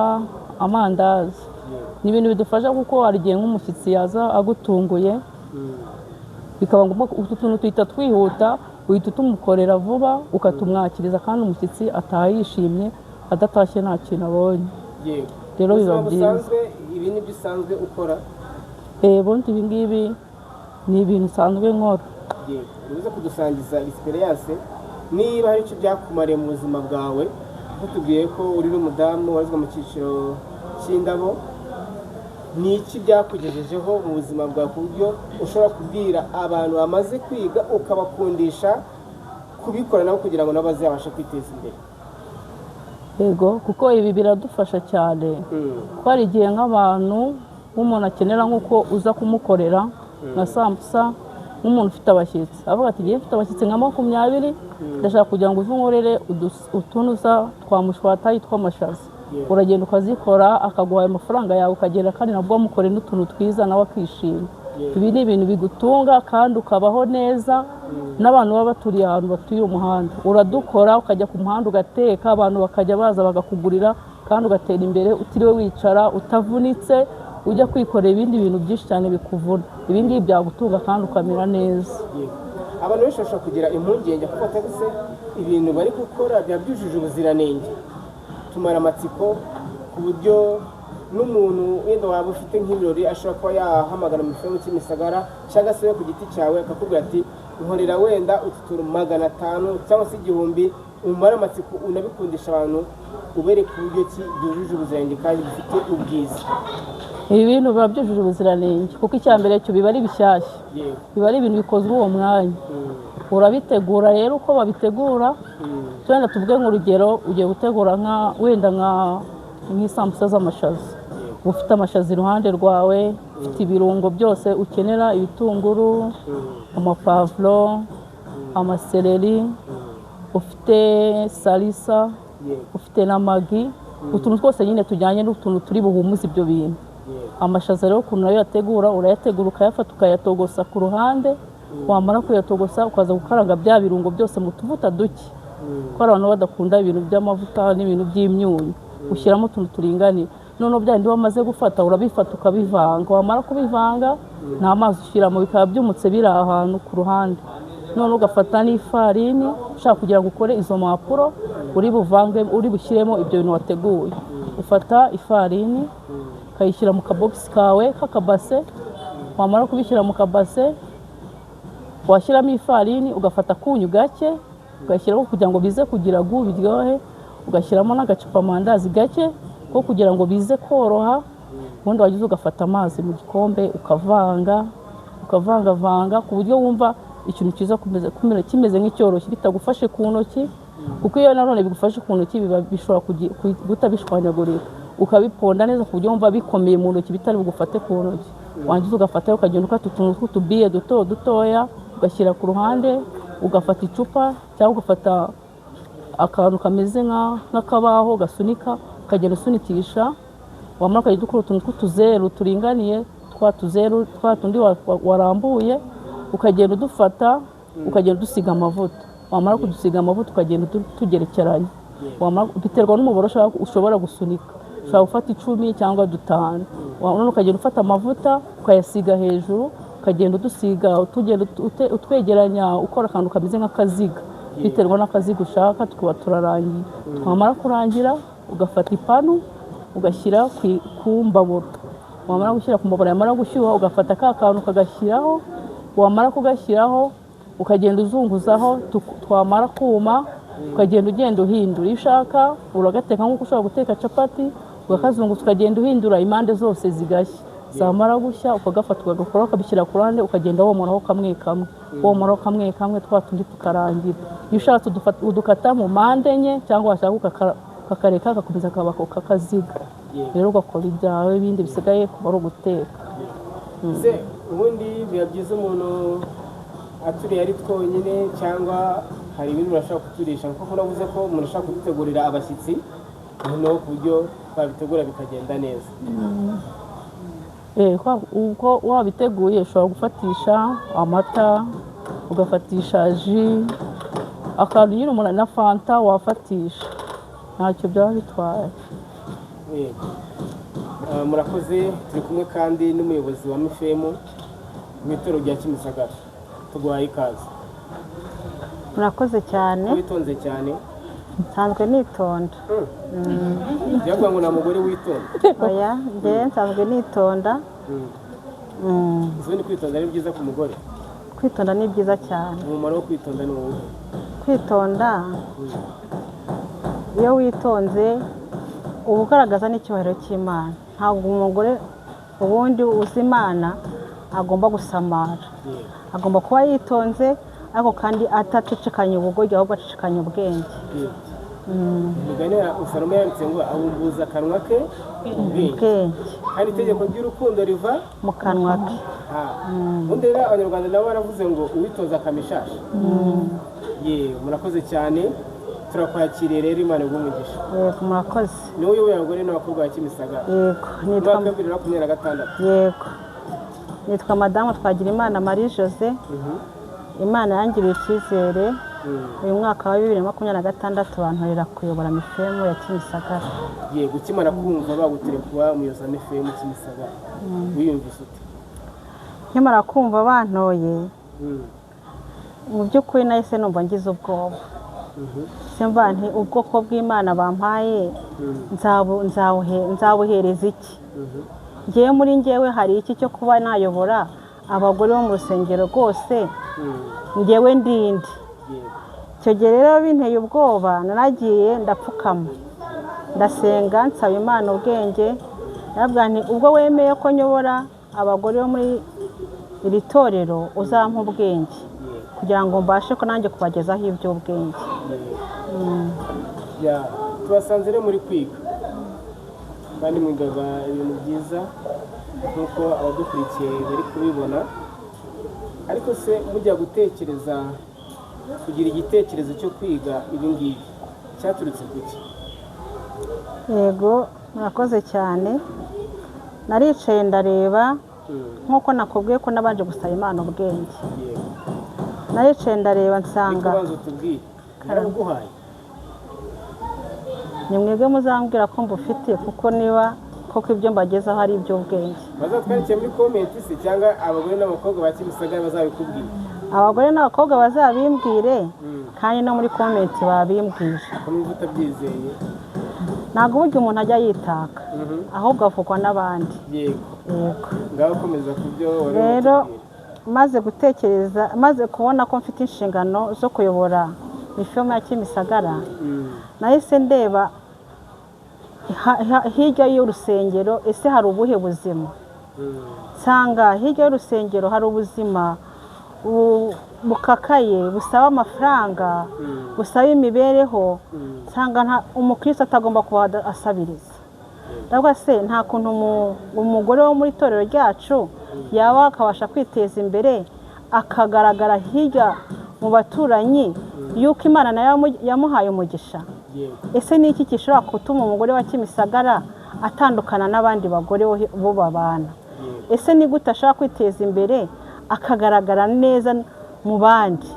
amandazi. ni ibintu bidufasha kuko hari igihe nk'umushyitsi yaza agutunguye bikaba ngombwa utu tuntu tuhita twihuta, uhita tumukorera vuba ukatumwakiriza kandi umushyitsi ataha yishimye adatashye nta kintu abonye. rero biba byiza. ibi ni byo usanzwe ukora? ubundi ibi ngibi ni ibintu usanzwe nkora. uze kudusangiza experience, niba hari icyo byakumariye mu buzima bwawe, kuko tubwiye ko uri n'umudamu warizwa mu cyiciro cy'indabo. ni iki byakugejejeho mu buzima bwawe ku buryo ushobora kubwira abantu bamaze kwiga ukabakundisha kubikora nabo kugira ngo nabo bazabashe kwiteza imbere? yego, kuko ibi biradufasha cyane. ko hari igihe nk'abantu nk'umuntu akenera nk'uko uza kumukorera nka sambusa, nk'umuntu ufite abashyitsi avuga ati ngiye mfite abashyitsi nka 20 ndashaka kugira ngo uzunkorere utunuza twa mushwatayi tw'amashaza. uragenda ukazikora akaguha amafaranga yawe, ukagenda kandi nabwo wamukorera n'utuntu twiza nawe akishima. ibi ni ibintu bigutunga kandi ukabaho neza. n'abantu baba baturiye ahantu batuye umuhanda, uradukora ukajya ku muhanda ugateka, abantu bakajya baza bagakugurira kandi ugatera imbere utiriwe wicara, utavunitse, ujya kwikorera ibindi bintu byinshi cyane bikuvuna. Ibi ngibi byagutunga kandi ukamera neza. Abantu benshi bashobora kugira impungenge kuko batagise ibintu bari gukora byaba byujuje ubuziranenge. Tumara amatsiko ku buryo n'umuntu wenda waba ufite nk'ibirori ashobora kuba yahamagara mu Femu Kimisagara cyangwa se ku giti cyawe akakubwira ati nkorera wenda ututura 500 cyangwa se 1000, umara amatsiko unabikundisha abantu ubereka uburyo ki byujuje ubuziranenge kandi bifite ubwiza. Ibi bintu biba byujuje ubuziranenge kuko icya mbere cyo biba ari bishyashya, biba ari ibintu bikozwe uwo mwanya. Urabitegura rero uko babitegura, twenda tuvuge nk'urugero ugiye gutegura wenda nk'isambusa z'amashaza, ufite amashaza iruhande rwawe, ufite ibirungo byose ukenera, ibitunguru, amapavuro, amasereri, ufite salisa, ufite na magi, utuntu twose nyine tujyanye n'utuntu turi buhumuze ibyo bintu. Amashaza rero ukuntu nayo yategura, urayategura ukayafata ukayatogosa ku ruhande, wamara kuyatogosa ukaza gukaranga bya birungo byose mu tuvuta duke, kuko abantu badakunda ibintu by'amavuta n'ibintu by'imyunyu, ushyiramo utuntu turinganiye. Noneho bya bindi wamaze gufata urabifata ukabivanga, wamara kubivanga nta mazi ushyiramo, bikaba byumutse biri ahantu ku ruhande. None ugafata n'ifarini ushaka kugira ngo ukore izo mpapuro uri buvange, uri bushyiremo ibyo bintu wateguye. Ufata ifarini ukayishyira mu kabogisi kawe k'akabase, wamara kubishyira mu kabase washyiramo ifarini, ugafata akunyu gake ugashyiraho kugira ngo bize kugira biryohe, ugashyiramo n'agacupa amandazi gake ko kugira ngo bize koroha. Ubundi wagize ugafata amazi mu gikombe ukavangavanga ku buryo wumva ikintu kiza kimeze nk'icyoroshye bitagufashe ku ntoki, kuko iyo nanone bigufashe ku ntoki biba bishobora guta bishwanyagurika. Ukabiponda neza ku buryo wumva bikomeye mu ntoki bitari bugufate ku ntoki. Wangiza ugafata ukagenda ukata utuntu tw'utubiye dutoya ugashyira ku ruhande, ugafata icupa cyangwa ugafata akantu kameze nk'akabaho gasunika ukagenda usunikisha, wamara ukagenda ukora utuntu tw'utuzeru turinganiye, twa tundi warambuye ukagenda udufata ukagenda udusiga amavuta. Wamara kudusiga amavuta ukagenda tugerekeranya, biterwa n'umubare ushobora gusunika, ushobora gufata 10 cyangwa 5. None ukagenda ufata amavuta ukayasiga hejuru, ukagenda udusiga utwegeranya, ukora akantu kameze nk'akaziga, biterwa n'akaziga ushaka, tukaba turarangiye. Wamara kurangira ugafata ipanu ugashyira ku mbabura, wamara gushyira ku mbabura yamara gushyuha ugafata ka kantu kagashyiraho, wamara kugashyiraho ukagenda uzunguzaho, twamara kuma ukagenda ugenda uhindura. Iyo ushaka uragateka nk'uko ushobora guteka capati, ugakazunguza ukagenda uhindura impande zose zigashya. Zamara gushya ukagafata ugakora ukabishyira ku ruhande, ukagenda womoraho kamwe kamwe twa tundi tukarangira. Iyo ushatse udukata mu mpande enye cyangwa washaka ukakareka gakomeza kabako kakaziga, rero ugakora ibyawe ibindi bisigaye kuba ari uguteka. Ubundi biba byiza umuntu aturiye ari twonyine cyangwa hari ibintu urashaka kuturisha, kuko navuze ko umuntu ashaka kudutegurira abashyitsi, noneho ku buryo babitegura bikagenda neza. Uko wabiteguye ushobora gufatisha amata, ugafatisha ji, akantu nyine umuntu na fanta wafatisha, ntacyo byaba bitwaye. Murakoze. Turi kumwe kandi n'umuyobozi wa Mifemu mu itorero rya Kimisagara, tuguhaye ikaze. Murakoze cyane. Witonze cyane. Nsanzwe nitonda. Byavuga ngo nta mugore witonda. Oya, njye nsanzwe nitonda. Ubundi kwitonda ari byiza ku mugore? Kwitonda ni byiza cyane. Umumaro wo kwitonda ni uwuhe? Kwitonda, iyo witonze uba ugaragaza n'icyubahiro cy'Imana. Ntabwo umugore ubundi uzi Imana agomba gusamara, agomba kuba yitonze ariko kandi atacecekanya ubugoryi, ahubwo acecekanya ubwenge. Muganira Salomo yanditse ngo abumbuza akanwa ke ubwenge, kandi itegeko ry'urukundo riva mu kanwa ke. Ubundi rero Abanyarwanda nabo baravuze ngo uwitoza akamishashi. Murakoze cyane, turakwakiriye rero, Imana igumugisha. Yego, murakoze. Niwe uyoboye abagore n'abakobwa ba Kimisagara. Yego, nitwa 2026. Yego, nitwa Madamu Twagirimana Marie Jose. Imana yangiriye icyizere uyu mwaka wa 2026 bantorera kuyobora mifemu ya Kimisagara. yego ukimara kumva bagutere kuba umuyobozi wa mifemu Kimisagara wiyumvise ute? Nkimara kumva bantoye mu by'ukuri nahise numva ngize ubwoba. Simba nti ubwoko bw'Imana bampaye nzabuhereza iki? Ngewe muri ngewe hari iki cyo kuba nayobora abagore bo mu rusengero rwose ngewe ndindi. Icyo gihe rero binteye ubwoba naragiye ndapfukama ndasenga nsaba Imana ubwenge, nabwa nti ubwo wemeye ko nyobora abagore bo muri iri torero uzampa ubwenge kugira ngo mbashe ko nanjye kubagezaho iby'ubwenge. Tubasanze rero muri kwiga kandi mwigaga ibintu byiza nk'uko abadukurikiye bari kubibona, ariko se mujya gutekereza kugira igitekerezo cyo kwiga ibi ngibi cyaturutse kuki? Yego murakoze cyane. Naricaye ndareba nk'uko nakubwiye ko nabanje gusaba Imana ubwenge. Naricaye ndareba nsanga karaguhaye. Ni mwebwe muzambwira ko mbufite kuko niba koko ibyo mbagezaho ari iby'ubwenge. Bazatwandikira muri comment se cyangwa abagore n'abakobwa ba Kimisagara bazabikubwira? Abagore n'abakobwa bazabimbwire kandi no muri comment babimbwira. Ko niba utabyizeye ntabwo burya umuntu ajya yitaka ahubwo avugwa n'abandi. Yego ngaho komeza kubyo rero maze gutekereza, maze kubona ko mfite inshingano zo kuyobora mifemu ya Kimisagara, nahise ndeba hirya y'urusengero ese hari ubuhe buzima. Nsanga hirya y'urusengero hari ubuzima bukakaye busaba amafaranga, busaba imibereho. Nsanga umukristo atagomba kuba asabiriza. Ndavuga se nta kuntu umugore wo muri torero ryacu yaba akabasha kwiteza imbere akagaragara hirya mu baturanyi yuko Imana nayo yamuhaye umugisha. Ese ni iki gishobora gutuma umugore wa Kimisagara atandukana n'abandi bagore bo babana? Ese ni gute ashaka kwiteza imbere akagaragara neza mu bandi?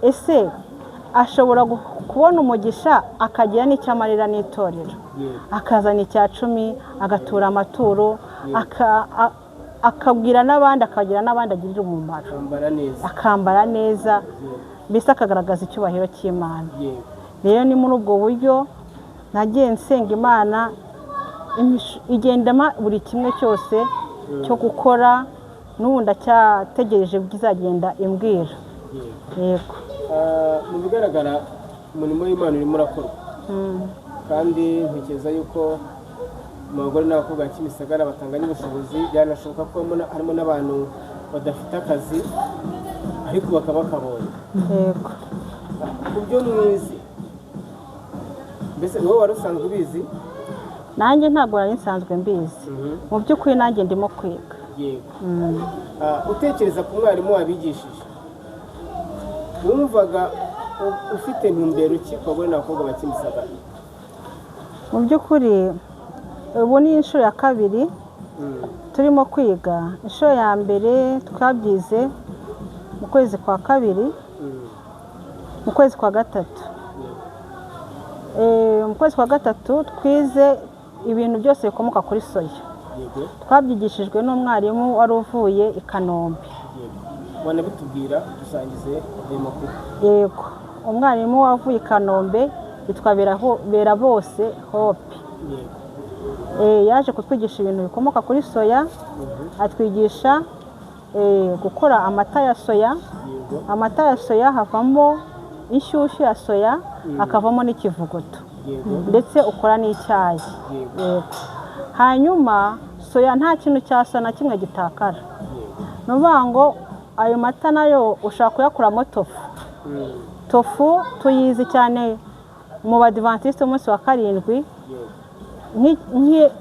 Ese ashobora kubona umugisha akagira n'icyamarira n'itorero, akazana icya 10, agatura amaturo, akabwira n'abandi, akagira n'abandi agirira umumaro, akambara neza, mbese akagaragaza icyubahiro cy'Imana. Rero ni muri ubwo buryo nagiye nsenga Imana igendama buri kimwe cyose cyo gukora, n'ubu ndacyategereje bwizagenda imbwira. Yego mu bigaragara umurimo w'Imana urimo urakorwa, kandi ntekereza yuko mu bagore n'abakobwa ba Kimisagara batanganya ubushobozi. Byanashoboka ko harimo n'abantu badafite akazi ariko bakaba bakabonye. Yego ku byo mwizi, mbese wowe wari usanzwe ubizi? Nanjye ntabwo nari nsanzwe mbizi, mu by'ukuri nanjye ndimo kwiga. Yego utekereza ku mwarimu wabigishije, wumvaga ufite intumbero ki ku bagore n'abakobwa ba Kimisagara? Mu by'ukuri ubu ni inshuro ya kabiri turimo kwiga. Inshuro ya mbere twabyize mu kwezi kwa kabiri, mu kwezi kwa gatatu. Mu kwezi kwa gatatu twize ibintu byose bikomoka kuri soya. Twabyigishijwe n'umwarimu wari uvuye i Kanombe. Wana bitubwira dusangize ayo makuru. Yego umwarimu wavuye i Kanombe yitwa Berabose Hope. Yaje kutwigisha ibintu bikomoka kuri soya, atwigisha gukora amata ya soya. Amata ya soya havamo inshyushyu ya soya, akavamo n'ikivuguto, ndetse ukora n'icyayi. Hanyuma soya nta kintu cya soya na kimwe gitakara. Nuvuga ngo ayo mata nayo ushaka kuyakuramo tofu. Tofu tuyizi cyane mu Badiventiste umunsi wa 7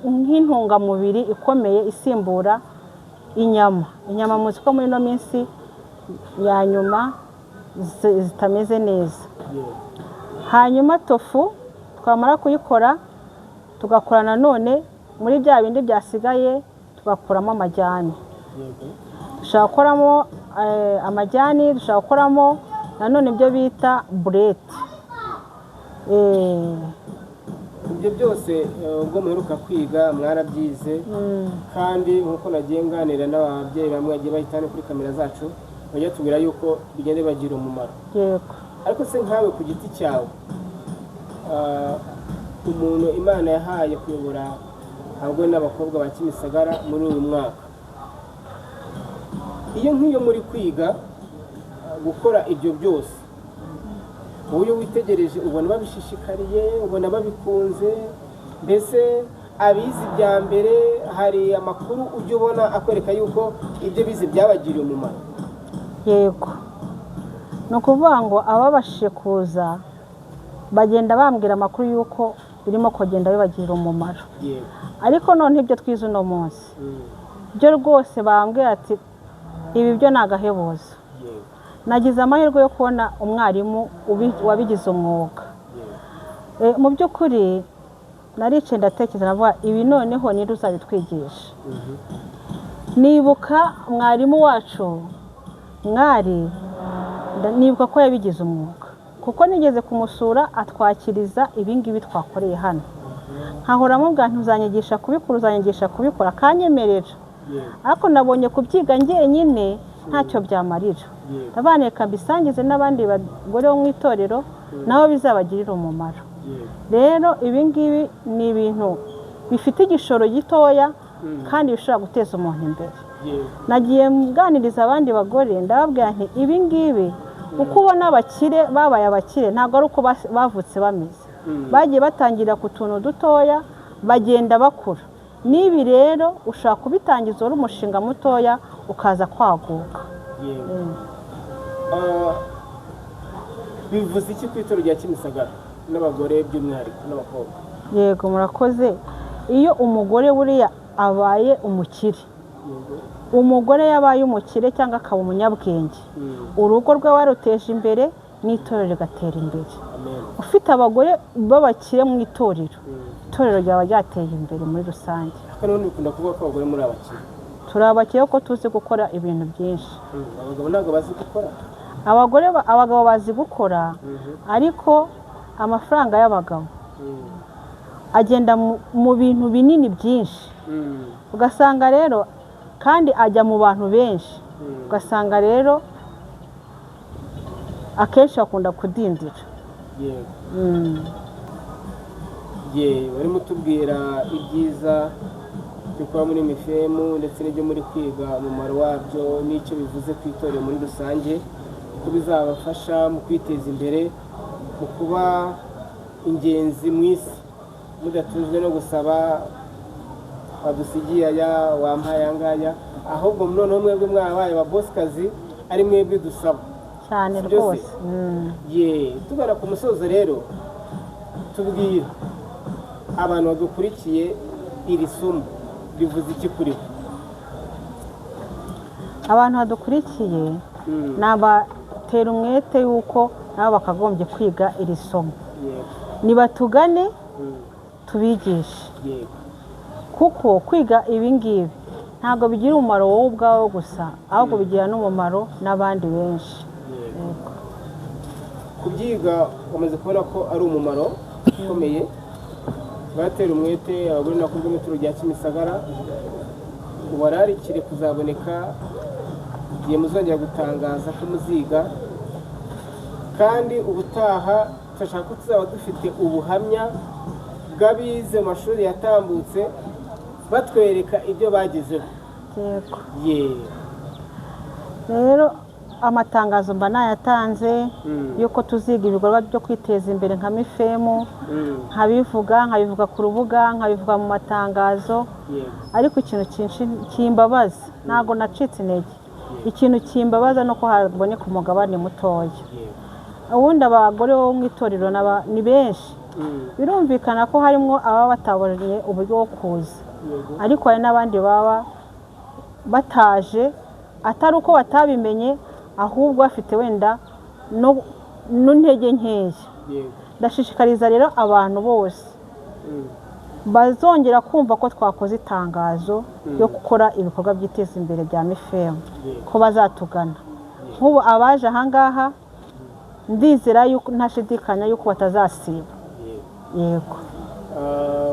nk'intungamubiri ikomeye isimbura inyama. Inyama muzi ko muri no minsi ya nyuma zitameze neza. Hanyuma tofu twamara kuyikora tugakora nanone muri bya bindi byasigaye tugakuramo amajyani. Dushaka gukoramo amajyani, dushaka gukoramo nanone ibyo bita burete. ibyo byose ubwo muheruka kwiga mwarabyize kandi nk'uko nagiye nganira n'ababyeyi bamwe bagiye bahitana kuri kamera zacu bajya tubwira yuko bigenda bagira umumaro. Yego. Ariko se nkawe ku giti cyawe umuntu Imana yahaye kuyobora abagore n'abakobwa ba Kimisagara muri uyu mwaka, iyo nk'iyo muri kwiga gukora ibyo byose, uburyo witegereje ubona babishishikariye, ubona babikunze, mbese abizi bya mbere hari amakuru ujya ubona akwereka yuko ibyo bize byabagiriye umumaro? Yego, ni ukuvuga ngo ababashije kuza bagenda bambwira amakuru y'uko birimo kugenda bibagirira umumaro. Ariko none ibyo twize uno munsi byo rwose bambwira ati ibi byo ni agahebuzo. Nagize amahirwe yo kubona umwarimu wabigize umwuga. Mu by'ukuri naricaye ndatekereza navuga ibi noneho ni uzabitwigisha. Nibuka mwarimu wacu mwari nibuka ko yabigize umwuga, kuko nigeze kumusura atwakiriza ibingibi twakoreye hano. Nkahora mubwira ntuzanyigisha kubikora, uzanyigisha kubikora, akanyemerera. Ariko nabonye kubyiga njyenyine ntacyo byamarira. Ndabaneka mbisangize n'abandi bagore bo mu itorero nabo bizabagirira umumaro. Rero ibingibi ni ibintu bifite igishoro gitoya kandi bishobora guteza umuntu imbere. Nagiye mganiriza abandi bagore ndababwira nti ibingibi uko ubona abakire babaye abakire ntabwo ari uko bavutse bameze. Bagiye batangira ku tuntu dutoya bagenda bakura. Nibi rero ushaka kubitangiza uri umushinga mutoya ukaza kwaguka. Bivuze iki ku itorero rya Kimisagara n'abagore by'umwihariko n'abakobwa? Yego, murakoze. Iyo umugore buriya abaye umukire, umugore yabaye umukire cyangwa akaba umunyabwenge, urugo rwe waruteje imbere n'itorero rigatera imbere. Ufite abagore b'abakire mu itorero, itorero ryawe ryateye imbere muri rusange. Kandi bikunda kuvuga ko abagore muri abakire. Turi abakire ko tuzi gukora ibintu byinshi. Abagabo ntabwo bazi gukora? Abagabo bazi gukora, ariko amafaranga y'abagabo agenda mu bintu binini byinshi. Ugasanga rero kandi ajya mu bantu benshi. Ugasanga rero akenshi akunda kudindira. Barimo tubwira ibyiza byo kuba muri mifemu ndetse n'ibyo muri kwiga umumaro wabyo n'icyo bivuze ku itorero muri rusange, ko bizabafasha mu kwiteza imbere, mu kuba ingenzi mu isi, mudatuzwe no gusaba wadusigiye aya wampaye angaya, ahubwo noneho mwebwe mwabaye ababosikazi ari mwebwe dusaba cyane rwose. Tugana ku musozo rero, tubwira abantu badukurikiye iri somo bivuze iki kuri bo? Abantu badukurikiye nabatera umwete yuko nabo bakagombye kwiga iri somo. Nibatugane tubigishe, kuko kwiga ibingibi ntabwo bigira umumaro wowe ubwawe gusa, ahubwo bigira n'umumaro n'abandi benshi. Kubyiga bamaze kubona ko ari umumaro ukomeye. Batera umwete abagore n'abakobwa b'itorero rya Kimisagara, ubararikire kuzaboneka igihe muzongera gutangaza ko muziga, kandi ubutaha turashaka ko tuzaba dufite ubuhamya bw'abize mu mashuri yatambutse batwereka ibyo bagezeho. Rero amatangazo mba nayatanze yuko tuziga ibikorwa byo kwiteza imbere nka mifemu, nkabivuga ku rubuga, nkabivuga mu matangazo. Ariko ikintu kimbabaza, ntabwo nacitse intege, ikintu kimbabaza nuko haboneka umugabane mutoya. Ubundi abagore bo mu itorero ni benshi, birumvikana ko harimo ababa batabonye uburyo bwo kuza, ariko hari n'abandi baba bataje atari uko batabimenye, ahubwo bafite wenda n'intege nkeya. Ndashishikariza rero abantu bose bazongera kumva ko twakoze itangazo ryo gukora ibikorwa by'iteza imbere bya mifemu ko bazatugana. Nk'ubu abaje ahangaha ndizera yuko ntashidikanya yuko batazasiba. Yego.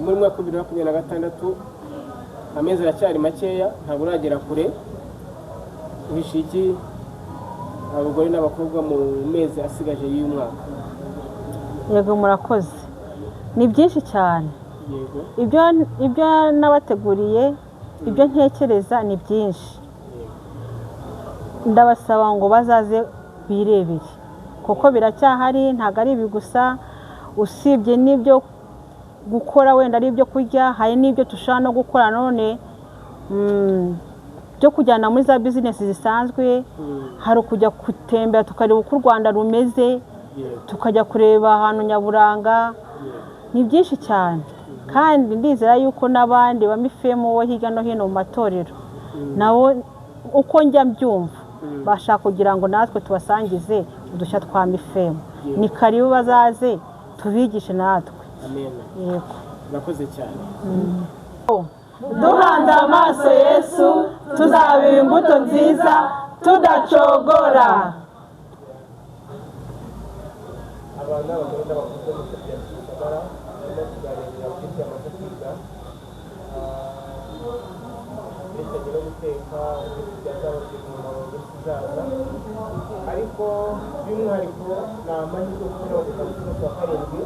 Muri mwaka 2026 amezi aracyari makeya ntabwo uragera kure, wishiki abagore n'abakobwa mu mezi asigaje y'uyu mwaka? Yego murakoze, ni byinshi cyane. Yego. Ibyo nabateguriye, ibyo ntekereza ni byinshi. Ndabasaba ngo bazaze birebere kuko biracyahari, ntabwo ari ibi gusa, usibye n'ibyo gukora wenda ari ibyo kurya, hari n'ibyo tushaka no gukora none byo kujyana muri za business zisanzwe. Hari kujya gutembera tukareba uko u Rwanda rumeze, tukajya kureba ahantu nyaburanga. Ni byinshi cyane, kandi ndizera yuko n'abandi bamifemo wo hirya no hino mu matorero nabo uko njya mbyumva bashaka kugira ngo natwe tubasangize udushya twa mifemo. Ni karibu bazaze tubigishe natwe. Amen. Yego. Murakoze cyane. Duhanze amaso Yesu tuzabiba imbuto nziza tudacogora. Abana bagenda bakuze mu cyo cyasagara no kuganira kuri amaze kwiga bitegera guteka byazabafite umumaro w'kizaza, ariko by'umwihariko ni amahirwe kuko n'abadepite wa karindwi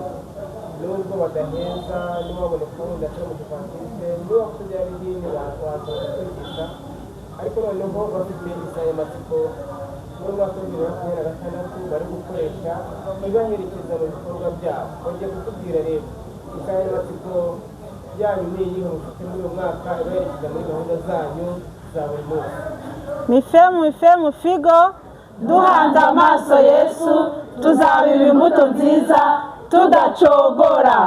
nubwo badaheza ntibabone kuwundi atari mu gifaransa niba kugira idini bazaza kwigisha, ariko noneho bafite insanganyamatsiko muri mwaka w'2026 bari gukoresha ibaherekeza mu bikorwa byabo. Bagiye kutubwira rero insanganyamatsiko yanyu ni iyihe mufite muri uyu mwaka ibaherekeza muri gahunda zanyu za buri munsi? Mifemu figo, duhanze amaso Yesu tuzabiba imbuto nziza tudacogora.